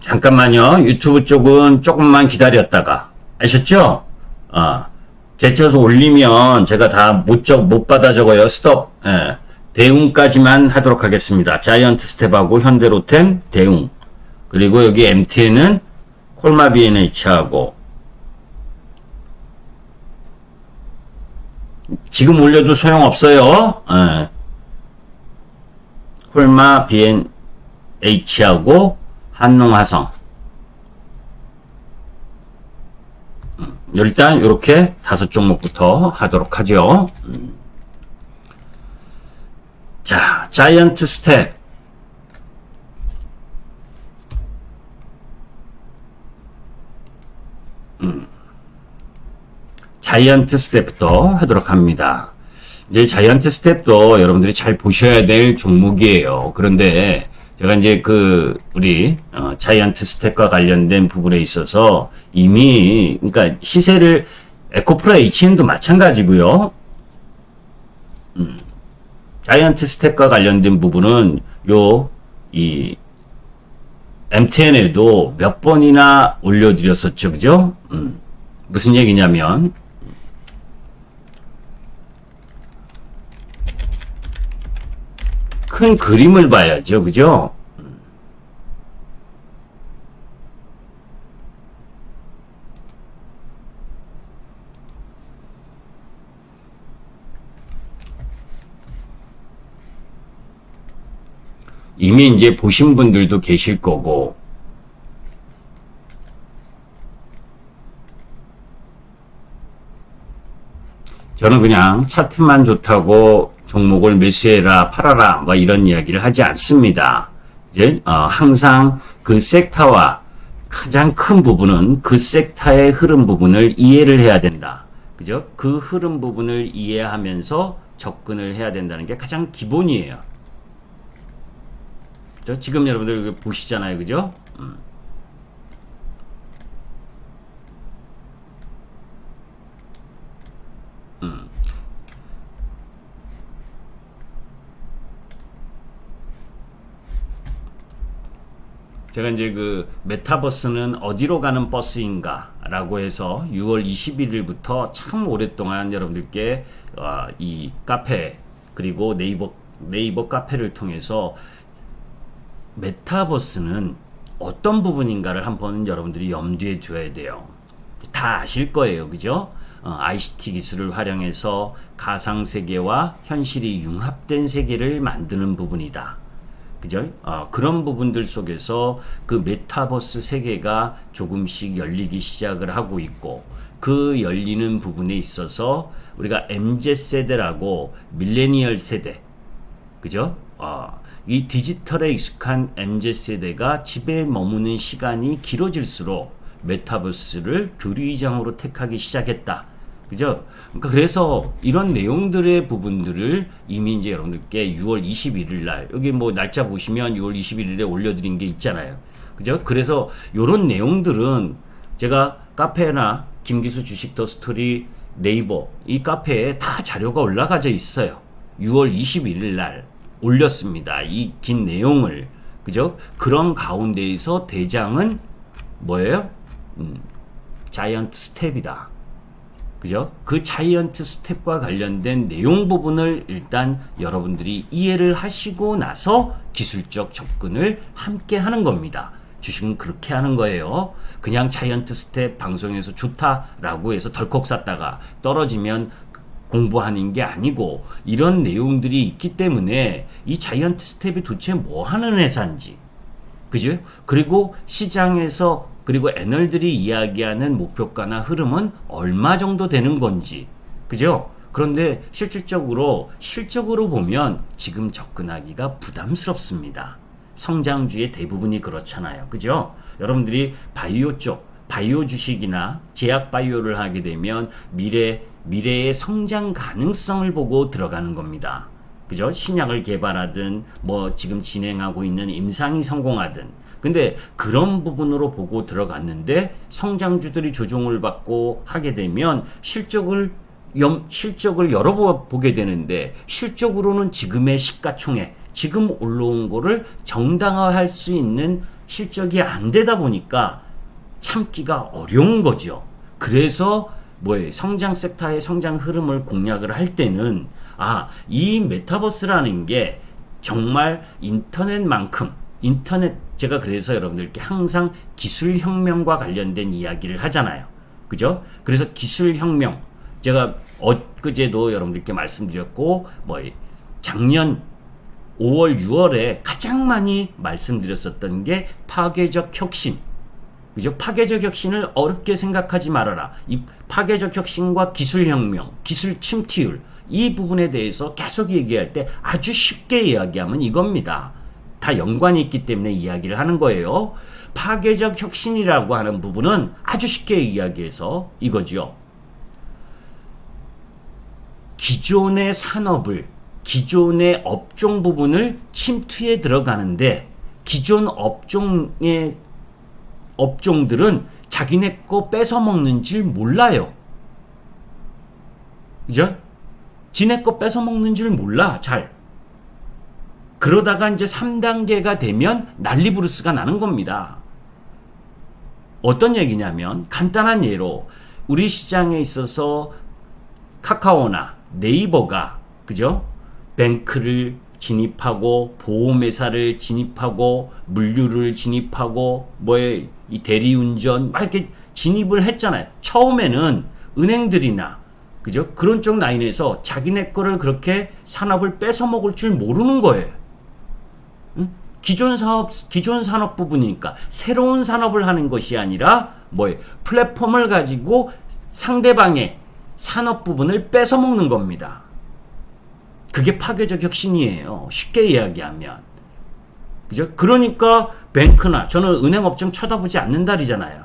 잠깐만요. 유튜브 쪽은 조금만 기다렸다가 아셨죠? 개쳐서 올리면 제가 다 못 받아 적어요. 스톱. 예. 대웅까지만 하도록 하겠습니다. 자이언트 스텝하고 현대로템 대웅. 그리고 여기 MTN은 콜마 B&H하고 지금 올려도 소용없어요. 예. 콜마 B&H하고 한농화성. 일단 이렇게 5종목부터 하도록 하죠. 자, 자이언트 스텝. 자이언트 스텝부터 하도록 합니다. 이제 자이언트 스텝도 여러분들이 잘 보셔야 될 종목이에요. 그런데 제가 이제 우리 자이언트 스텝과 관련된 부분에 있어서 이미 그러니까 시세를 에코프라 HN도 마찬가지고요. 자이언트 스텝과 관련된 부분은 이 MTN에도 몇 번이나 올려드렸었죠, 그죠? 무슨 얘기냐면 큰 그림을 봐야죠, 그죠? 이미 이제 보신 분들도 계실 거고, 저는 그냥 차트만 좋다고 종목을 매수해라, 팔아라, 뭐 이런 이야기를 하지 않습니다. 이제, 항상 그 섹터와 가장 큰 부분은 그 섹터의 흐름 부분을 이해를 해야 된다. 그죠? 그 흐름 부분을 이해하면서 접근을 해야 된다는 게 가장 기본이에요. 지금 여러분들 보시잖아요, 그죠? 제가 이제 메타버스는 어디로 가는 버스인가 라고 해서 6월 21일부터 참 오랫동안 여러분들께 이 카페 그리고 네이버 카페를 통해서 메타버스는 어떤 부분인가를 한번 여러분들이 염두에 둬야 돼요. 다 아실 거예요, 그죠? ICT 기술을 활용해서 가상세계와 현실이 융합된 세계를 만드는 부분이다. 그죠? 그런 부분들 속에서 그 메타버스 세계가 조금씩 열리기 시작을 하고 있고, 그 열리는 부분에 있어서 우리가 MZ세대라고 밀레니얼 세대, 그죠? 이 디지털에 익숙한 MZ세대가 집에 머무는 시간이 길어질수록 메타버스를 교류의장으로 택하기 시작했다. 그죠? 그러니까 그래서 이런 내용들의 부분들을 이미 이제 여러분들께 6월 21일 날, 여기 뭐 날짜 보시면 6월 21일에 올려드린 게 있잖아요. 그죠? 그래서 이런 내용들은 제가 카페나 김기수 주식 더 스토리 네이버 이 카페에 다 자료가 올라가져 있어요. 6월 21일 날 올렸습니다. 이 긴 내용을. 그죠? 그런 가운데에서 대장은 뭐예요? 자이언트 스텝이다. 그죠? 그 자이언트 스텝과 관련된 내용 부분을 일단 여러분들이 이해를 하시고 나서 기술적 접근을 함께 하는 겁니다. 주식은 그렇게 하는 거예요. 그냥 자이언트 스텝 방송에서 좋다라고 해서 덜컥 샀다가 떨어지면 공부하는 게 아니고, 이런 내용들이 있기 때문에 이 자이언트 스텝이 도대체 뭐 하는 회사인지, 그죠? 그리고 시장에서 그리고 애널들이 이야기하는 목표가나 흐름은 얼마 정도 되는 건지, 그죠? 그런데 실질적으로 보면 지금 접근하기가 부담스럽습니다. 성장주의 대부분이 그렇잖아요, 그죠? 여러분들이 바이오 쪽, 바이오 주식이나 제약 바이오를 하게 되면 미래의 성장 가능성을 보고 들어가는 겁니다. 그죠? 신약을 개발하든 뭐 지금 진행하고 있는 임상이 성공하든. 근데 그런 부분으로 보고 들어갔는데 성장주들이 조정을 받고 하게 되면 실적을 여러 번 보게 되는데, 실적으로는 지금의 시가총액, 지금 올라온 거를 정당화할 수 있는 실적이 안 되다 보니까 참기가 어려운 거죠. 그래서 성장 섹터의 성장 흐름을 공략을 할 때는 이 메타버스라는 게 정말 인터넷만큼 제가 그래서 여러분들께 항상 기술혁명과 관련된 이야기를 하잖아요. 그죠? 그래서 기술혁명, 제가 엊그제도 여러분들께 말씀드렸고, 작년 5월, 6월에 가장 많이 말씀드렸었던 게 파괴적 혁신. 그죠? 파괴적 혁신을 어렵게 생각하지 말아라. 이 파괴적 혁신과 기술혁명, 기술 침투율, 이 부분에 대해서 계속 얘기할 때 아주 쉽게 이야기하면 이겁니다. 다 연관이 있기 때문에 이야기를 하는 거예요. 파괴적 혁신이라고 하는 부분은 아주 쉽게 이야기해서 이거죠. 기존의 산업을, 기존의 업종 부분을 침투에 들어가는데 기존 업종들은 자기네 거 뺏어 먹는 줄 몰라요. 그죠? 지네 거 뺏어 먹는 줄 몰라, 잘. 그러다가 이제 3단계가 되면 난리부르스가 나는 겁니다. 어떤 얘기냐면, 간단한 예로, 우리 시장에 있어서 카카오나 네이버가, 그죠? 뱅크를 진입하고, 보험회사를 진입하고, 물류를 진입하고, 이 대리운전, 막 이렇게 진입을 했잖아요. 처음에는 은행들이나, 그죠? 그런 쪽 라인에서 자기네 거를 그렇게 산업을 뺏어 먹을 줄 모르는 거예요. 응? 기존 산업 부분이니까 새로운 산업을 하는 것이 아니라 플랫폼을 가지고 상대방의 산업 부분을 뺏어 먹는 겁니다. 그게 파괴적 혁신이에요. 쉽게 이야기하면. 그죠? 그러니까 뱅크나, 저는 은행 업종 쳐다보지 않는다리잖아요.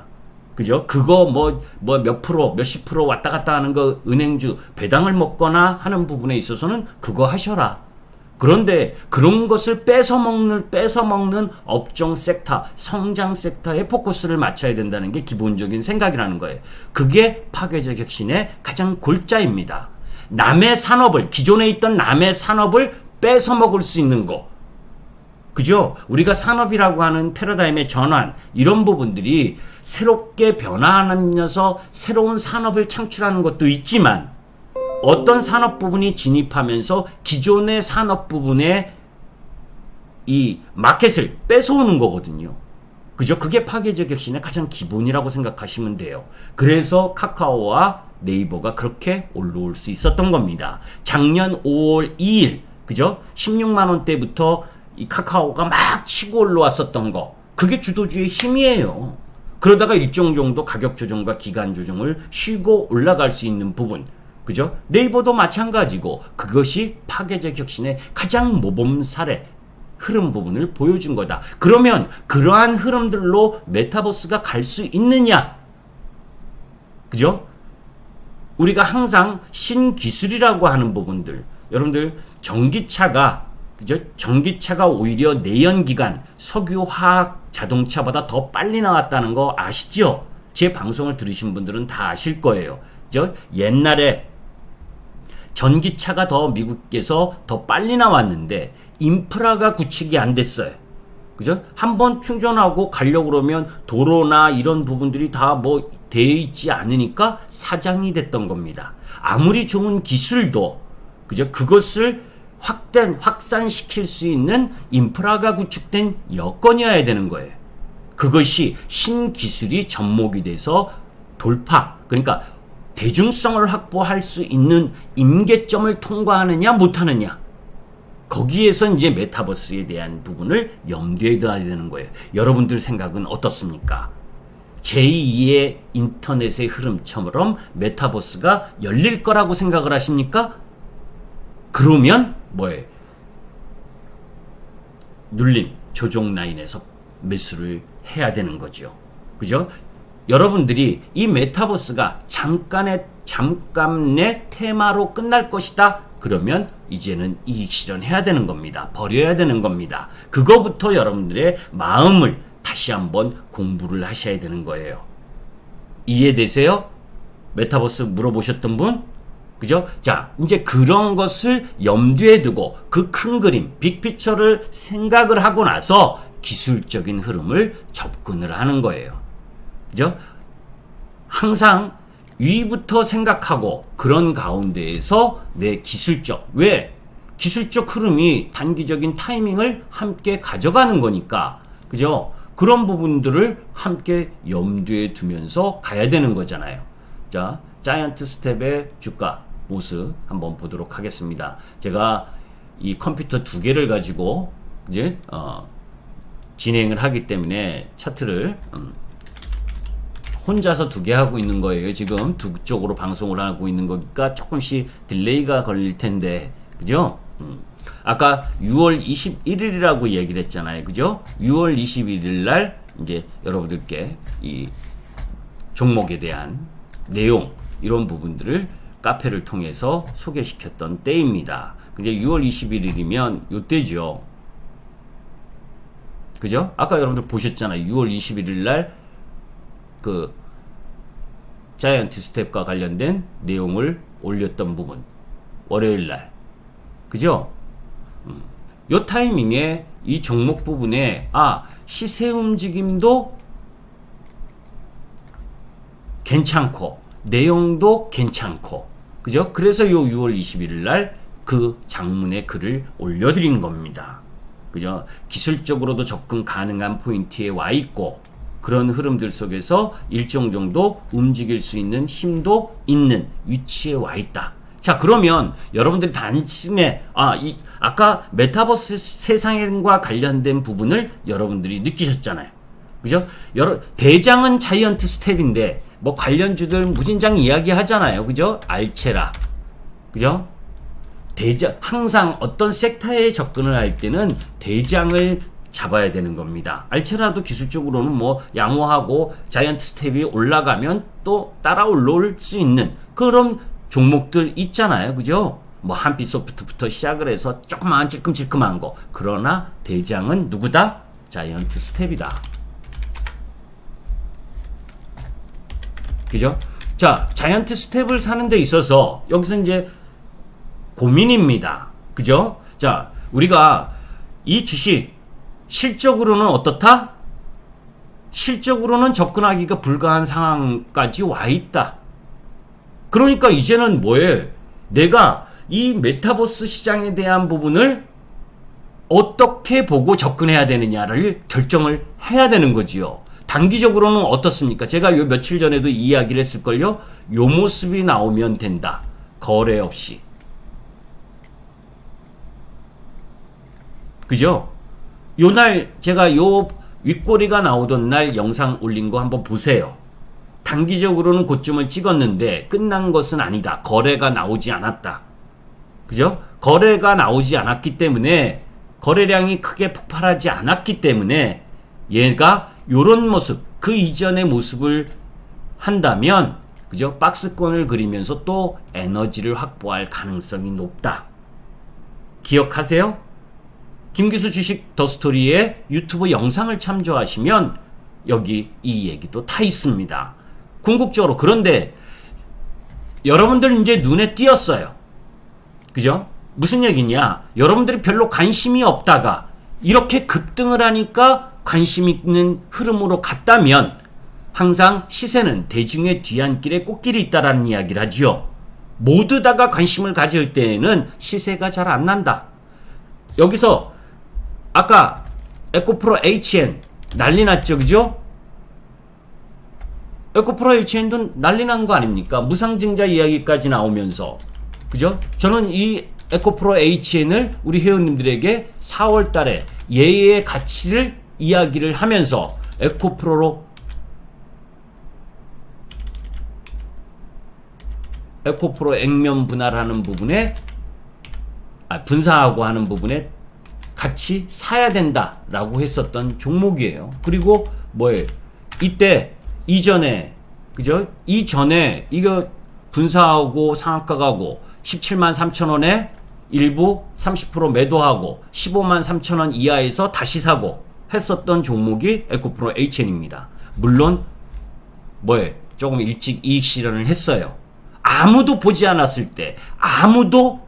그죠? 그거 몇 프로, 몇십 프로 왔다 갔다 하는 거 은행주 배당을 먹거나 하는 부분에 있어서는 그거 하셔라. 그런데 그런 것을 뺏어 먹는 업종 섹터, 성장 섹터에 포커스를 맞춰야 된다는 게 기본적인 생각이라는 거예요. 그게 파괴적 혁신의 가장 골자입니다. 남의 산업을, 기존에 있던 남의 산업을 뺏어 먹을 수 있는 거. 그죠? 우리가 산업이라고 하는 패러다임의 전환, 이런 부분들이 새롭게 변화하면서 새로운 산업을 창출하는 것도 있지만, 어떤 산업 부분이 진입하면서 기존의 산업 부분의 이 마켓을 뺏어오는 거거든요. 그죠? 그게 파괴적 혁신의 가장 기본이라고 생각하시면 돼요. 그래서 카카오와 네이버가 그렇게 올라올 수 있었던 겁니다. 작년 5월 2일, 그죠? 16만 원대부터 이 카카오가 막 치고 올라왔었던 거, 그게 주도주의 힘이에요. 그러다가 일정 정도 가격 조정과 기간 조정을 쉬고 올라갈 수 있는 부분, 그죠? 네이버도 마찬가지고, 그것이 파괴적 혁신의 가장 모범 사례, 흐름 부분을 보여준 거다. 그러면 그러한 흐름들로 메타버스가 갈 수 있느냐? 그죠? 우리가 항상 신기술이라고 하는 부분들, 여러분들 전기차가, 그죠? 전기차가 오히려 내연기관, 석유, 화학, 자동차보다 더 빨리 나왔다는 거 아시죠? 제 방송을 들으신 분들은 다 아실 거예요. 그죠? 옛날에 전기차가 더 미국에서 더 빨리 나왔는데 인프라가 구축이 안 됐어요. 그죠? 한번 충전하고 가려고 그러면 도로나 이런 부분들이 다 되어 있지 않으니까 사장이 됐던 겁니다. 아무리 좋은 기술도, 그죠? 그것을 확산시킬 수 있는 인프라가 구축된 여건이어야 되는 거예요. 그것이 신기술이 접목이 돼서 돌파, 그러니까 대중성을 확보할 수 있는 임계점을 통과하느냐 못하느냐, 거기에서 이제 메타버스에 대한 부분을 염두에 둬야 되는 거예요. 여러분들 생각은 어떻습니까? 제2의 인터넷의 흐름처럼 메타버스가 열릴 거라고 생각을 하십니까? 그러면 눌림, 조정 라인에서 매수를 해야 되는 거죠. 그죠? 여러분들이 이 메타버스가 잠깐의 테마로 끝날 것이다. 그러면 이제는 이익 실현해야 되는 겁니다. 버려야 되는 겁니다. 그거부터 여러분들의 마음을 다시 한번 공부를 하셔야 되는 거예요. 이해되세요? 메타버스 물어보셨던 분? 그죠? 자, 이제 그런 것을 염두에 두고 그 큰 그림, 빅피처를 생각을 하고 나서 기술적인 흐름을 접근을 하는 거예요. 그죠? 항상 위부터 생각하고 그런 가운데에서 내 기술적 흐름이 단기적인 타이밍을 함께 가져가는 거니까, 그죠? 그런 부분들을 함께 염두에 두면서 가야 되는 거잖아요. 자, 자이언트 스텝의 주가 모습 한번 보도록 하겠습니다. 제가 이 컴퓨터 두 개를 가지고 이제 진행을 하기 때문에 차트를 혼자서 두 개 하고 있는 거예요. 지금 두 쪽으로 방송을 하고 있는 거니까 조금씩 딜레이가 걸릴 텐데, 그죠? 아까 6월 21일이라고 얘기를 했잖아요. 그죠? 6월 21일 날 이제 여러분들께 이 종목에 대한 내용, 이런 부분들을 카페를 통해서 소개시켰던 때입니다. 근데 6월 21일이면 요때죠. 그죠? 아까 여러분들 보셨잖아요. 6월 21일 날 그 자이언트 스텝과 관련된 내용을 올렸던 부분. 월요일 날. 그죠? 요 타이밍에 이 종목 부분에 시세 움직임도 괜찮고 내용도 괜찮고, 그죠? 그래서 요 6월 21일 날 그 장문의 글을 올려드린 겁니다. 그죠? 기술적으로도 접근 가능한 포인트에 와 있고, 그런 흐름들 속에서 일정 정도 움직일 수 있는 힘도 있는 위치에 와 있다. 자, 그러면 여러분들이 단순에 아까 메타버스 세상과 관련된 부분을 여러분들이 느끼셨잖아요. 그죠? 대장은 자이언트 스텝인데 뭐 관련주들 무진장 이야기 하잖아요. 그죠? 알체라. 그죠? 항상 어떤 섹터에 접근을 할 때는 대장을 잡아야 되는 겁니다. 알체라도 기술적으로는 뭐 양호하고 자이언트 스텝이 올라가면 또 따라 올라올 수 있는 그런 종목들 있잖아요. 그죠? 뭐 한빛소프트부터 시작을 해서 조그마한 찔끔찔끔한 거. 그러나 대장은 누구다? 자이언트 스텝이다. 그죠? 자, 자이언트 스텝을 사는 데 있어서 여기서 이제 고민입니다. 그죠? 자, 우리가 이 주식 실적으로는 어떻다? 실적으로는 접근하기가 불가한 상황까지 와 있다. 그러니까 이제는 뭐예요? 내가 이 메타버스 시장에 대한 부분을 어떻게 보고 접근해야 되느냐를 결정을 해야 되는 거지요. 단기적으로는 어떻습니까? 제가 요 며칠 전에도 이야기를 했을걸요? 요 모습이 나오면 된다. 거래 없이. 그죠? 요날 제가 요 윗꼬리가 나오던 날 영상 올린 거 한번 보세요. 단기적으로는 고점을 찍었는데 끝난 것은 아니다. 거래가 나오지 않았다. 그죠? 거래가 나오지 않았기 때문에, 거래량이 크게 폭발하지 않았기 때문에 얘가 요런 모습, 그 이전의 모습을 한다면, 그죠? 박스권을 그리면서 또 에너지를 확보할 가능성이 높다. 기억하세요? 김기수 주식 더스토리의 유튜브 영상을 참조하시면 여기 이 얘기도 다 있습니다. 궁극적으로. 그런데 여러분들 이제 눈에 띄었어요. 그죠? 무슨 얘기냐? 여러분들이 별로 관심이 없다가 이렇게 급등을 하니까 관심 있는 흐름으로 갔다면 항상 시세는 대중의 뒤안길에 꽃길이 있다라는 이야기를 하지요. 모두 다가 관심을 가질 때에는 시세가 잘 안 난다. 여기서 아까 에코프로 HN 난리 났죠, 그죠? 에코프로 HN도 난리 난 거 아닙니까? 무상증자 이야기까지 나오면서, 그죠? 저는 이 에코프로 HN을 우리 회원님들에게 4월 달에 얘의 가치를 이야기를 하면서 에코프로 액면 분할하는 부분에, 분사하고 하는 부분에 같이 사야 된다라고 했었던 종목이에요. 그리고 뭐예요? 이때 이전에, 그죠? 이전에 이거 분사하고 상한가 가고 17만 3천 원에 일부 30% 매도하고 15만 3천 원 이하에서 다시 사고 했었던 종목이 에코프로 HN입니다. 물론 뭐예요? 조금 일찍 이익 실현을 했어요. 아무도 보지 않았을 때, 아무도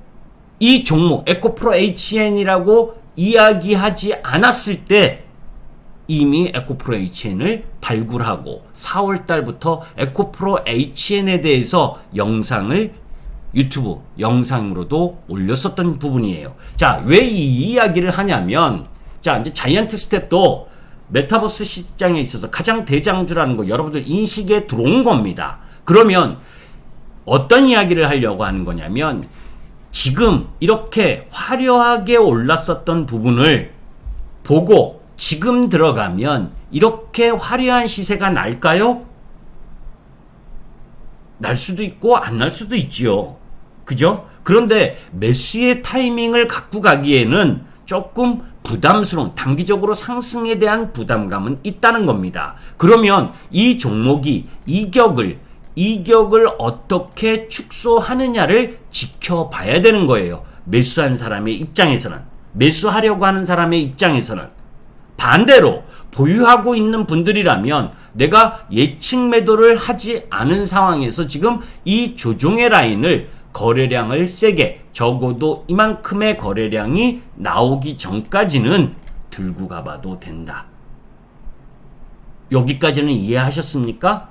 이 종목 에코프로 HN이라고 이야기하지 않았을 때 이미 에코프로 HN을 발굴하고 4월 달부터 에코프로 HN에 대해서 영상을 유튜브 영상으로도 올렸었던 부분이에요. 자, 왜 이 이야기를 하냐면, 자, 이제 자이언트 스텝도 메타버스 시장에 있어서 가장 대장주라는 거 여러분들 인식에 들어온 겁니다. 그러면 어떤 이야기를 하려고 하는 거냐면, 지금 이렇게 화려하게 올랐었던 부분을 보고 지금 들어가면 이렇게 화려한 시세가 날까요? 날 수도 있고 안 날 수도 있지요. 그죠? 그런데 매수의 타이밍을 갖고 가기에는 조금 부담스러운, 단기적으로 상승에 대한 부담감은 있다는 겁니다. 그러면 이 종목이 이격을 어떻게 축소하느냐를 지켜봐야 되는 거예요. 매수한 사람의 입장에서는, 매수하려고 하는 사람의 입장에서는. 반대로 보유하고 있는 분들이라면 내가 예측 매도를 하지 않은 상황에서 지금 이 조종의 라인을, 거래량을 세게, 적어도 이만큼의 거래량이 나오기 전까지는 들고 가봐도 된다. 여기까지는 이해하셨습니까?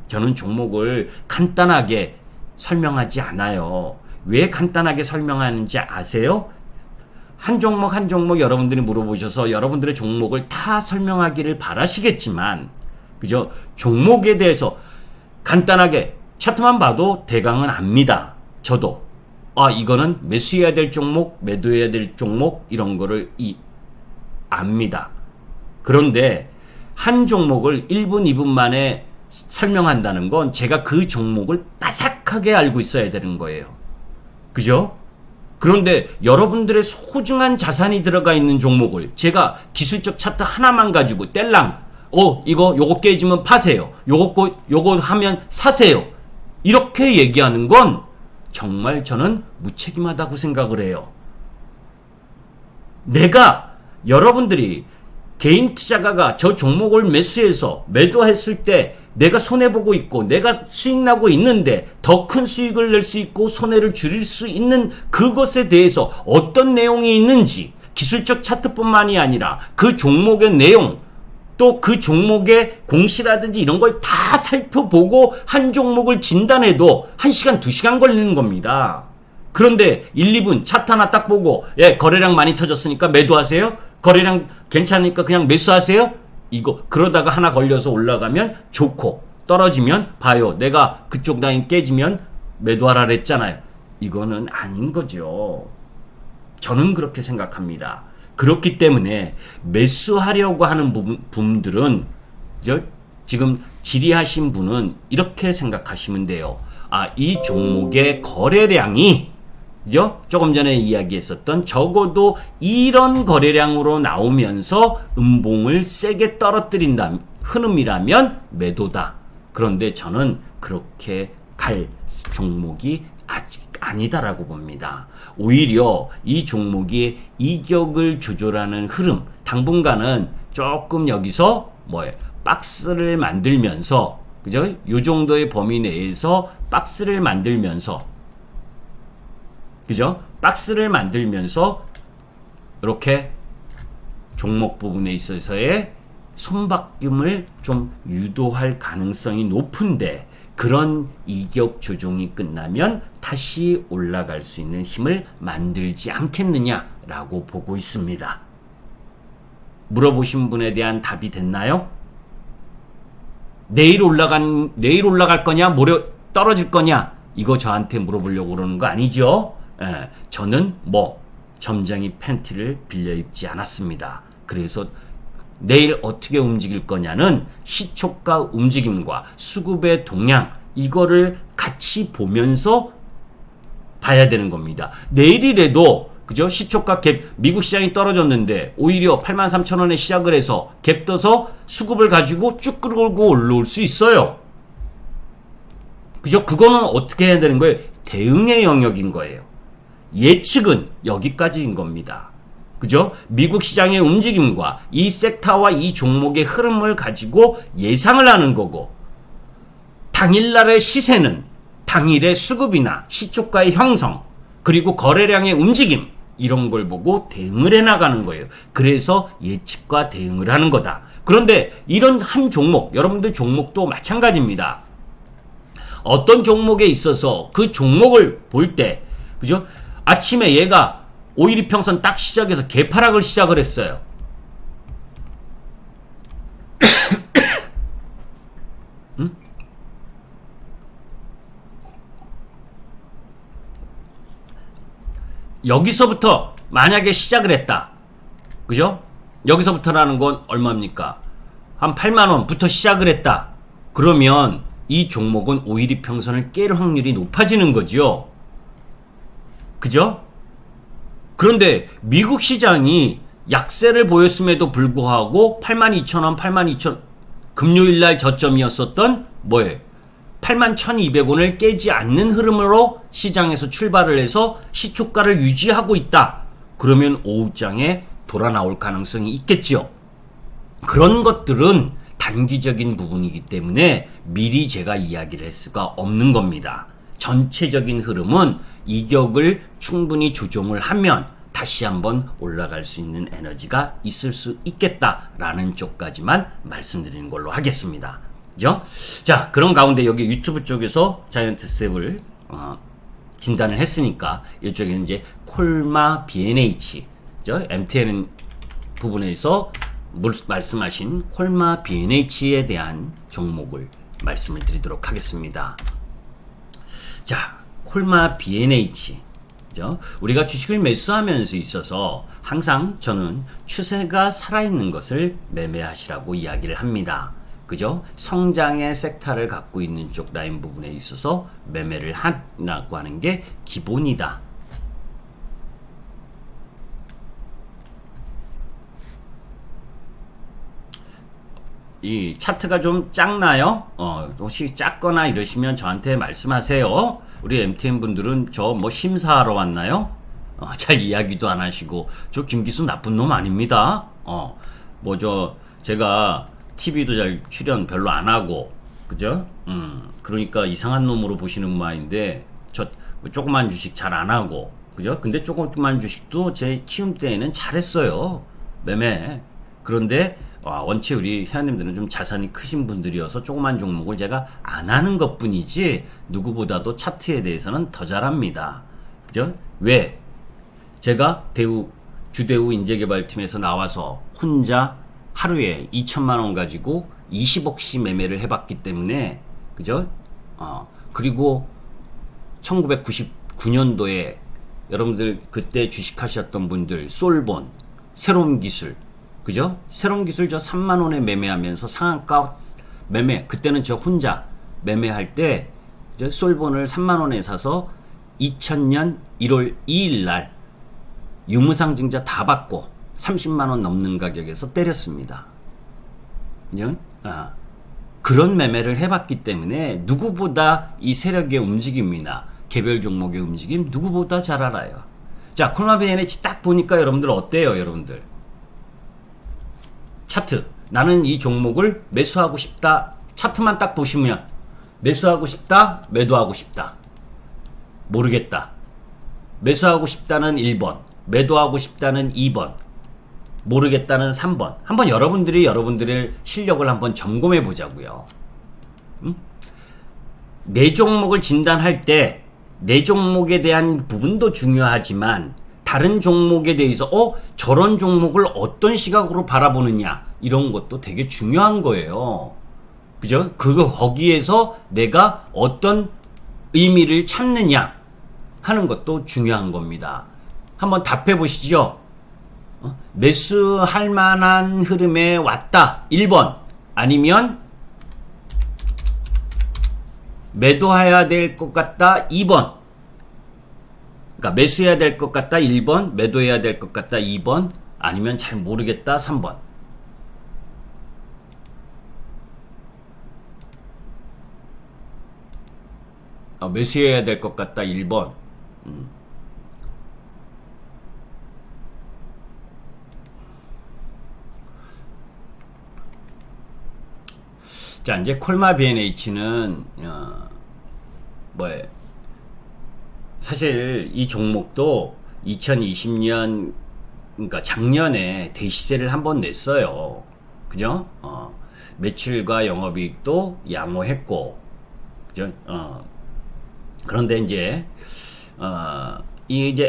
저는 종목을 간단하게 설명하지 않아요. 왜 간단하게 설명하는지 아세요? 한 종목 한 종목 여러분들이 물어보셔서 여러분들의 종목을 다 설명하기를 바라시겠지만, 그죠? 종목에 대해서 간단하게 차트만 봐도 대강은 압니다. 저도. 이거는 매수해야 될 종목, 매도해야 될 종목, 이런 거를 압니다. 그런데 한 종목을 1분, 2분 만에 설명한다는 건 제가 그 종목을 빠삭하게 알고 있어야 되는 거예요. 그죠? 그런데 여러분들의 소중한 자산이 들어가 있는 종목을 제가 기술적 차트 하나만 가지고 뗄랑, 요거 깨지면 파세요. 요거 하면 사세요. 이렇게 얘기하는 건 정말 저는 무책임하다고 생각을 해요. 여러분들이 개인 투자가가 저 종목을 매수해서 매도했을 때 내가 손해보고 있고 내가 수익 나고 있는데 더 큰 수익을 낼 수 있고 손해를 줄일 수 있는 그것에 대해서 어떤 내용이 있는지, 기술적 차트뿐만이 아니라 그 종목의 내용, 또 그 종목의 공시라든지 이런 걸 다 살펴보고 한 종목을 진단해도 1시간, 2시간 걸리는 겁니다. 그런데 1, 2분 차트 하나 딱 보고, 거래량 많이 터졌으니까 매도하세요? 거래량 괜찮으니까 그냥 매수하세요? 그러다가 하나 걸려서 올라가면 좋고, 떨어지면 봐요. 내가 그쪽 라인 깨지면 매도하라 그랬잖아요. 이거는 아닌 거죠. 저는 그렇게 생각합니다. 그렇기 때문에 매수하려고 하는 분들은, 지금 질의하신 분은 이렇게 생각하시면 돼요. 이 종목의 거래량이, 조금 전에 이야기했었던 적어도 이런 거래량으로 나오면서 음봉을 세게 떨어뜨린다, 흐름이라면 매도다. 그런데 저는 그렇게 갈 종목이 아직 아니다라고 봅니다. 오히려 이 종목이 이격을 조절하는 흐름, 당분간은 조금 여기서 박스를 만들면서, 그죠? 요 정도의 범위 내에서 박스를 만들면서, 그죠? 박스를 만들면서 이렇게 종목 부분에 있어서의 손바뀜을 좀 유도할 가능성이 높은데, 그런 이격 조정이 끝나면 다시 올라갈 수 있는 힘을 만들지 않겠느냐라고 보고 있습니다. 물어보신 분에 대한 답이 됐나요? 내일 올라갈 거냐, 모레 떨어질 거냐, 이거 저한테 물어보려고 그러는 거 아니죠? 저는 점장이 팬티를 빌려 입지 않았습니다. 그래서 내일 어떻게 움직일 거냐는 시초가 움직임과 수급의 동향, 이거를 같이 보면서 봐야 되는 겁니다. 내일이라도, 그죠? 시초가 갭, 미국 시장이 떨어졌는데 오히려 83,000원에 시작을 해서 갭 떠서 수급을 가지고 쭉 끌고 올라올 수 있어요. 그죠? 그거는 어떻게 해야 되는 거예요? 대응의 영역인 거예요. 예측은 여기까지인 겁니다. 그죠? 미국 시장의 움직임과 이 섹터와 이 종목의 흐름을 가지고 예상을 하는 거고, 당일날의 시세는 당일의 수급이나 시초가의 형성, 그리고 거래량의 움직임, 이런 걸 보고 대응을 해 나가는 거예요. 그래서 예측과 대응을 하는 거다. 그런데 이런 한 종목, 여러분들 종목도 마찬가지입니다. 어떤 종목에 있어서 그 종목을 볼 때, 그죠? 아침에 얘가 5일이평선 딱 시작해서 개파락을 시작을 했어요. 응? 여기서부터 만약에 시작을 했다. 그죠? 여기서부터라는 건 얼마입니까? 한 8만원부터 시작을 했다. 그러면 이 종목은 5일이평선을 깰 확률이 높아지는 거죠. 그죠? 그런데 미국 시장이 약세를 보였음에도 불구하고 82,000원, 82,000원 금요일날 저점이었었던 뭐예요? 81,200원을 깨지 않는 흐름으로 시장에서 출발을 해서 시초가를 유지하고 있다. 그러면 오후장에 돌아 나올 가능성이 있겠죠. 그런 것들은 단기적인 부분이기 때문에 미리 제가 이야기를 할 수가 없는 겁니다. 전체적인 흐름은 이격을 충분히 조정을 하면 다시 한번 올라갈 수 있는 에너지가 있을 수 있겠다라는 쪽까지만 말씀드리는 걸로 하겠습니다. 그죠? 자, 그런 가운데 여기 유튜브 쪽에서 자이언트 스텝을 진단을 했으니까 이쪽에는 이제 콜마 BNH, 그죠? MTN 부분에서 말씀하신 콜마 BNH에 대한 종목을 말씀을 드리도록 하겠습니다. 자, 콜마 BNH. 그죠? 우리가 주식을 매수하면서 있어서 항상 저는 추세가 살아있는 것을 매매하시라고 이야기를 합니다. 그죠? 성장의 섹터를 갖고 있는 쪽 라인 부분에 있어서 매매를 하라고 하는 게 기본이다. 이 차트가 좀 작나요? 혹시 작거나 이러시면 저한테 말씀하세요. 우리 MTN 분들은 저 뭐 심사하러 왔나요? 잘 이야기도 안 하시고 저 김기수 나쁜 놈 아닙니다. 뭐 제가 TV도 잘 출연 별로 안 하고 그죠? 그러니까 이상한 놈으로 보시는 모양인데 저 조그만 주식 잘 안 하고 그죠? 근데 조그만 주식도 제 키움 때에는 잘했어요. 매매. 그런데 원체 우리 회원님들은 좀 자산이 크신 분들이어서 조그만 종목을 제가 안 하는 것 뿐이지 누구보다도 차트에 대해서는 더 잘합니다. 그죠? 왜? 제가 주대우 인재개발팀에서 나와서 혼자 하루에 2천만 원 가지고 20억씩 매매를 해봤기 때문에 그죠? 그리고 1999년도에 여러분들 그때 주식하셨던 분들 솔본, 새로운 기술 그죠? 새로운 기술 저 3만원에 매매하면서 상한가 매매, 그때는 저 혼자 매매할 때 솔본을 3만원에 사서 2000년 1월 2일 날 유무상증자 다 받고 30만원 넘는 가격에서 때렸습니다. 그런 매매를 해봤기 때문에 누구보다 이 세력의 움직임이나 개별 종목의 움직임 누구보다 잘 알아요. 자, 콜마 BNH 딱 보니까 여러분들 어때요, 여러분들? 차트. 나는 이 종목을 매수하고 싶다. 차트만 딱 보시면 매수하고 싶다, 매도하고 싶다. 모르겠다. 매수하고 싶다는 1번, 매도하고 싶다는 2번, 모르겠다는 3번. 한번 여러분들의 실력을 한번 점검해 보자고요. 내 종목을 진단할 때 내 종목에 대한 부분도 중요하지만 다른 종목에 대해서 저런 종목을 어떤 시각으로 바라보느냐 이런 것도 되게 중요한 거예요. 그죠? 거기에서 내가 어떤 의미를 찾느냐 하는 것도 중요한 겁니다. 한번 답해 보시죠. 매수할 만한 흐름에 왔다 1번 아니면 매도해야 될 것 같다 2번. 그러니까 매수해야 될 것 같다 1번, 매도해야 될 것 같다 2번, 아니면 잘 모르겠다 3번. 매수해야 될 것 같다 1번. 자, 이제 콜마 BNH는 사실 이 종목도 2020년 그러니까 작년에 대시세를 한번 냈어요. 그죠? 매출과 영업이익도 양호했고, 그죠? 그런데 이제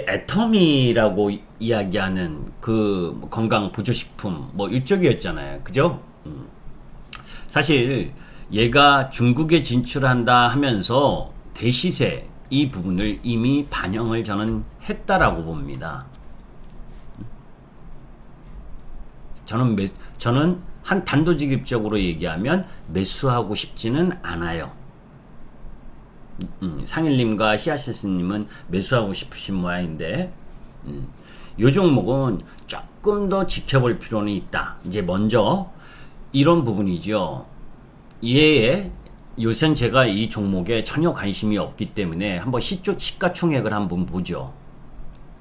애터미라고 이야기하는 그 건강 보조식품 뭐 이쪽이었잖아요. 그죠? 사실 얘가 중국에 진출한다 하면서 대시세 이 부분을 이미 반영을 저는 했다라고 봅니다. 저는 한 단도직입적으로 얘기하면 매수하고 싶지는 않아요. 상일님과 히아시스님은 매수하고 싶으신 모양인데, 요 종목은 조금 더 지켜볼 필요는 있다. 이제 먼저 이런 부분이죠. 얘의 요새는 제가 이 종목에 전혀 관심이 없기 때문에 한번 시가총액을 한번 보죠.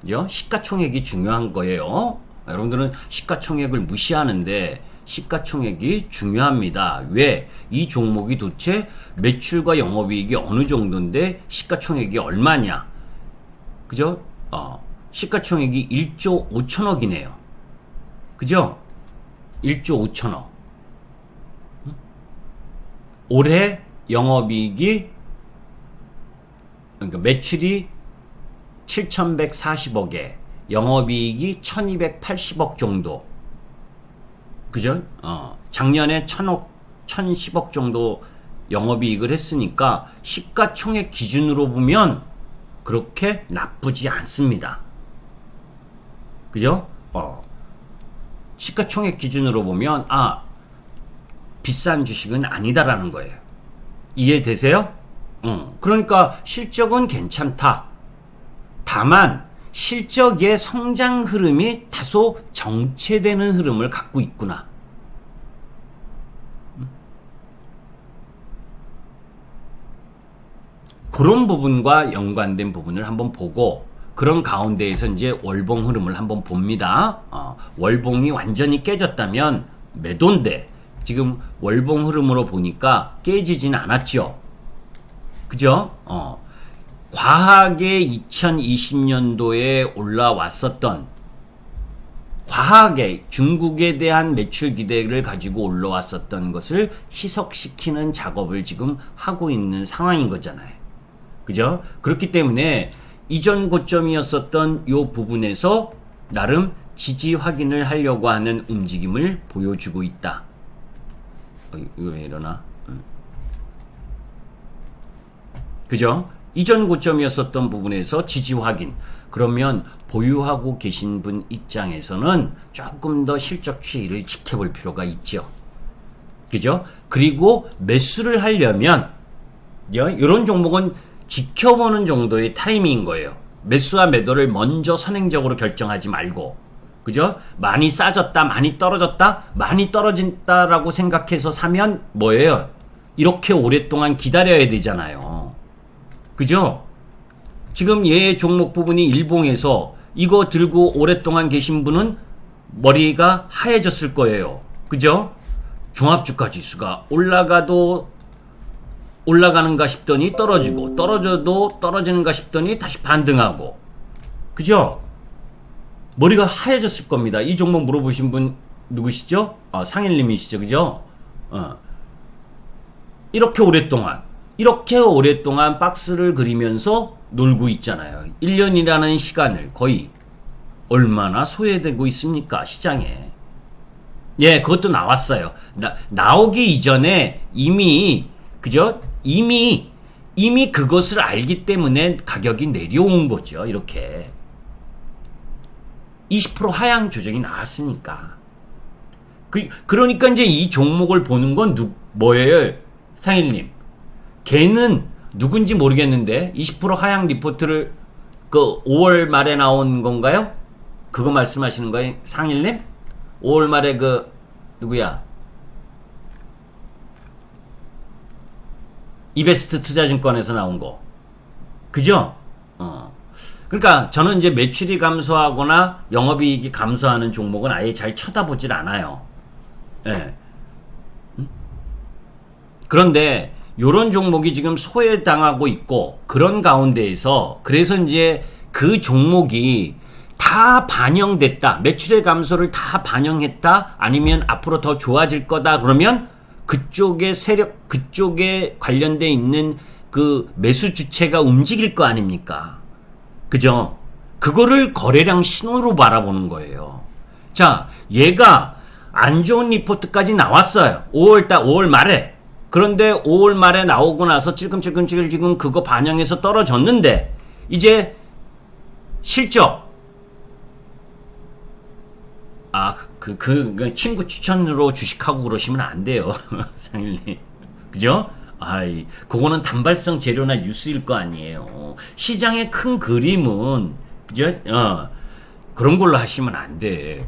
그죠? 시가총액이 중요한 거예요. 여러분들은 시가총액을 무시하는데 시가총액이 중요합니다. 왜? 이 종목이 도대체 매출과 영업이익이 어느 정도인데 시가총액이 얼마냐? 그죠? 시가총액이 1조 5천억이네요. 그죠? 1조 5천억. 올해 영업이익이 그러니까 매출이 7,140억에 영업이익이 1,280억 정도. 그죠? 작년에 1,000억, 1,010억 정도 영업이익을 했으니까 시가총액 기준으로 보면 그렇게 나쁘지 않습니다. 그죠? 시가총액 기준으로 보면 비싼 주식은 아니다라는 거예요. 이해되세요? 그러니까 실적은 괜찮다. 다만 실적의 성장 흐름이 다소 정체되는 흐름을 갖고 있구나. 그런 부분과 연관된 부분을 한번 보고 그런 가운데에서 이제 월봉 흐름을 한번 봅니다. 월봉이 완전히 깨졌다면 매도인데 지금 월봉 흐름으로 보니까 깨지지는 않았죠. 그죠? 과하게 2020년도에 올라왔었던 과하게 중국에 대한 매출 기대를 가지고 올라왔었던 것을 희석시키는 작업을 지금 하고 있는 상황인 거잖아요. 그죠? 그렇기 때문에 이전 고점이었었던 이 부분에서 나름 지지 확인을 하려고 하는 움직임을 보여주고 있다. 이거 왜 이러나? 그죠? 이전 고점이었었던 부분에서 지지 확인. 그러면 보유하고 계신 분 입장에서는 조금 더 실적 추이를 지켜볼 필요가 있죠. 그죠? 그리고 매수를 하려면 이런 종목은 지켜보는 정도의 타이밍인 거예요. 매수와 매도를 먼저 선행적으로 결정하지 말고, 그죠? 많이 싸졌다, 많이 떨어졌다, 많이 떨어진다라고 생각해서 사면 뭐예요? 이렇게 오랫동안 기다려야 되잖아요. 그죠? 지금 얘 종목 부분이 일봉에서 이거 들고 오랫동안 계신 분은 머리가 하얘졌을 거예요. 그죠? 종합주가 지수가 올라가도 올라가는가 싶더니 떨어지고 떨어져도 떨어지는가 싶더니 다시 반등하고, 그죠? 머리가 하얘졌을 겁니다. 이 종목 물어보신 분 누구시죠? 상일님이시죠, 그죠? 이렇게 오랫동안 박스를 그리면서 놀고 있잖아요. 1년이라는 시간을 거의 얼마나 소외되고 있습니까, 시장에. 예, 그것도 나왔어요. 나오기 이전에 이미, 그죠? 이미 그것을 알기 때문에 가격이 내려온 거죠. 이렇게 20% 하향 조정이 나왔으니까. 그러니까 이제 이 종목을 보는 건 뭐예요, 상일님? 걔는 누군지 모르겠는데 20% 하향 리포트를 그 5월 말에 나온 건가요? 그거 말씀하시는 거예요, 상일님? 5월 말에 그 누구야? 이베스트 투자증권에서 나온 거. 그죠? 그러니까 저는 이제 매출이 감소하거나 영업이익이 감소하는 종목은 아예 잘 쳐다보질 않아요. 예. 그런데 요런 종목이 지금 소외당하고 있고 그런 가운데에서 그래서 이제 그 종목이 다 반영됐다. 매출의 감소를 다 반영했다. 아니면 앞으로 더 좋아질 거다. 그러면 그쪽의 세력, 그쪽에 관련돼 있는 그 매수 주체가 움직일 거 아닙니까? 그죠? 그거를 거래량 신호로 바라보는 거예요. 자, 얘가 안 좋은 리포트까지 나왔어요. 5월 말에. 그런데 5월 말에 나오고 나서 찔끔찔끔 지금 그거 반영해서 떨어졌는데, 이제 실적. 그 친구 추천으로 주식하고 그러시면 안 돼요. 상일님. 그죠? 그거는 단발성 재료나 뉴스일 거 아니에요. 시장의 큰 그림은, 그죠? 그런 걸로 하시면 안 돼.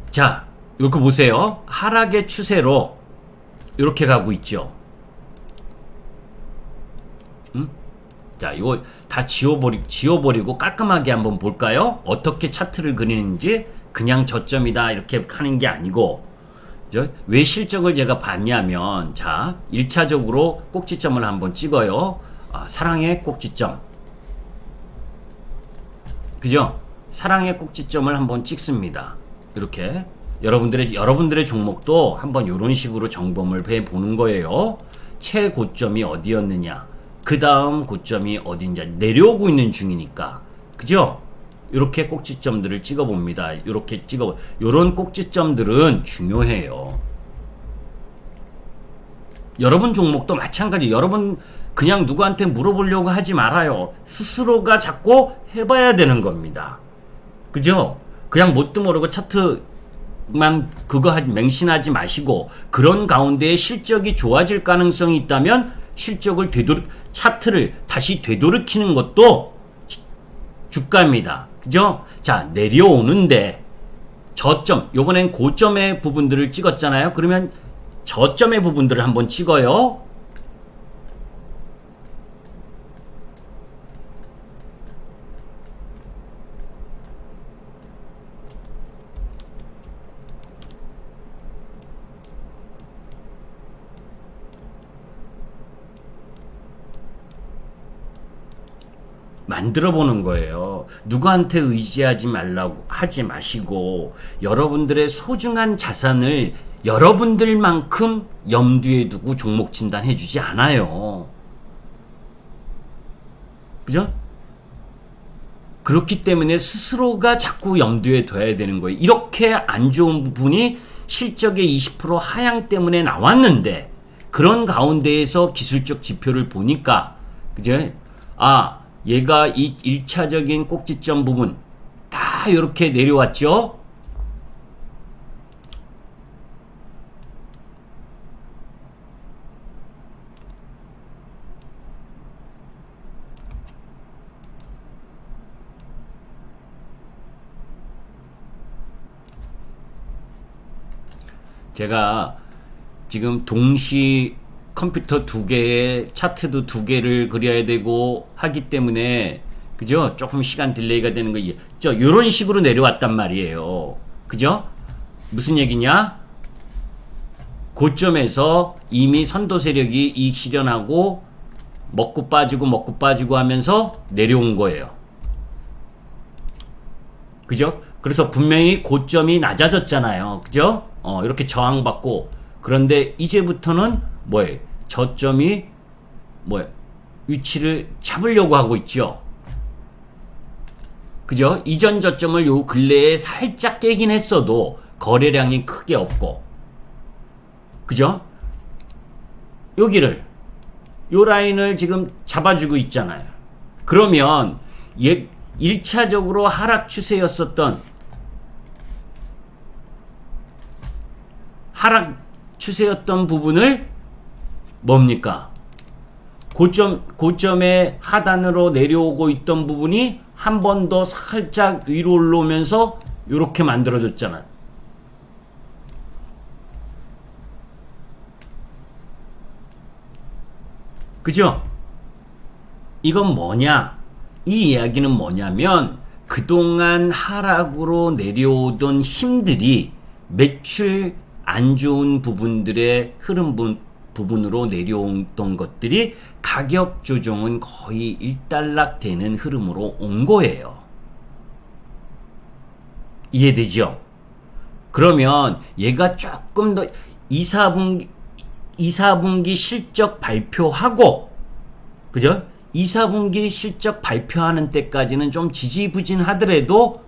자, 이렇게 보세요. 하락의 추세로 이렇게 가고 있죠. 자, 이거 다 지워버리고 깔끔하게 한번 볼까요? 어떻게 차트를 그리는지. 그냥 저점이다 이렇게 하는 게 아니고, 왜 실적을 제가 봤냐면, 자, 1차적으로 꼭지점을 한번 찍어요. 사랑의 꼭지점. 그죠? 사랑의 꼭지점을 한번 찍습니다. 이렇게. 여러분들의 종목도 한번 이런 식으로 점검을 해 보는 거예요. 최고점이 어디였느냐. 그 다음 고점이 어딘지 내려오고 있는 중이니까. 그죠? 이렇게 꼭지점들을 찍어 봅니다. 요런 꼭지점들은 중요해요. 여러분 종목도 마찬가지. 여러분 그냥 누구한테 물어보려고 하지 말아요. 스스로가 자꾸 해봐야 되는 겁니다. 그죠? 그냥 뭣도 모르고 차트만 맹신하지 마시고, 그런 가운데에 실적이 좋아질 가능성이 있다면 차트를 다시 되돌이키는 것도 주가입니다. 그죠? 자, 내려오는데 저점, 요번엔 고점의 부분들을 찍었잖아요. 그러면 저점의 부분들을 한번 찍어요. 만들어 보는 거예요. 누구한테 의지하지 하지 마시고, 여러분들의 소중한 자산을 여러분들만큼 염두에 두고 종목 진단해 주지 않아요. 그죠? 그렇기 때문에 스스로가 자꾸 염두에 둬야 되는 거예요. 이렇게 안 좋은 부분이 실적의 20% 하향 때문에 나왔는데, 그런 가운데에서 기술적 지표를 보니까, 그죠? 얘가 이 1차적인 꼭지점 부분 다 이렇게 내려왔죠. 제가 지금 동시 컴퓨터 2개에 차트도 2개를 그려야 되고 하기 때문에, 그죠? 조금 시간 딜레이가 되는 거, 요런 식으로 내려왔단 말이에요. 그죠? 무슨 얘기냐? 고점에서 이미 선도 세력이 이익 실현하고 먹고 빠지고 하면서 내려온 거예요. 그죠? 그래서 분명히 고점이 낮아졌잖아요. 그죠? 이렇게 저항받고, 그런데 이제부터는 저점이 위치를 잡으려고 하고 있죠. 그죠? 이전 저점을 요 근래에 살짝 깨긴 했어도 거래량이 크게 없고, 그죠? 여기를, 요 라인을 지금 잡아주고 있잖아요. 그러면 1차적으로 하락 추세였었던, 부분을 뭡니까? 고점의 하단으로 내려오고 있던 부분이 한 번 더 살짝 위로 올라오면서 이렇게 만들어졌잖아. 그죠? 이건 뭐냐? 이 이야기는 뭐냐면, 그동안 하락으로 내려오던 힘들이 매출 안 좋은 부분들의 부분으로 내려오던 것들이 가격 조정은 거의 일단락되는 흐름으로 온 거예요. 이해되죠? 그러면 얘가 조금 더 2, 4분기 실적 발표하고, 그죠? 2, 4분기 실적 발표하는 때까지는 좀 지지부진하더라도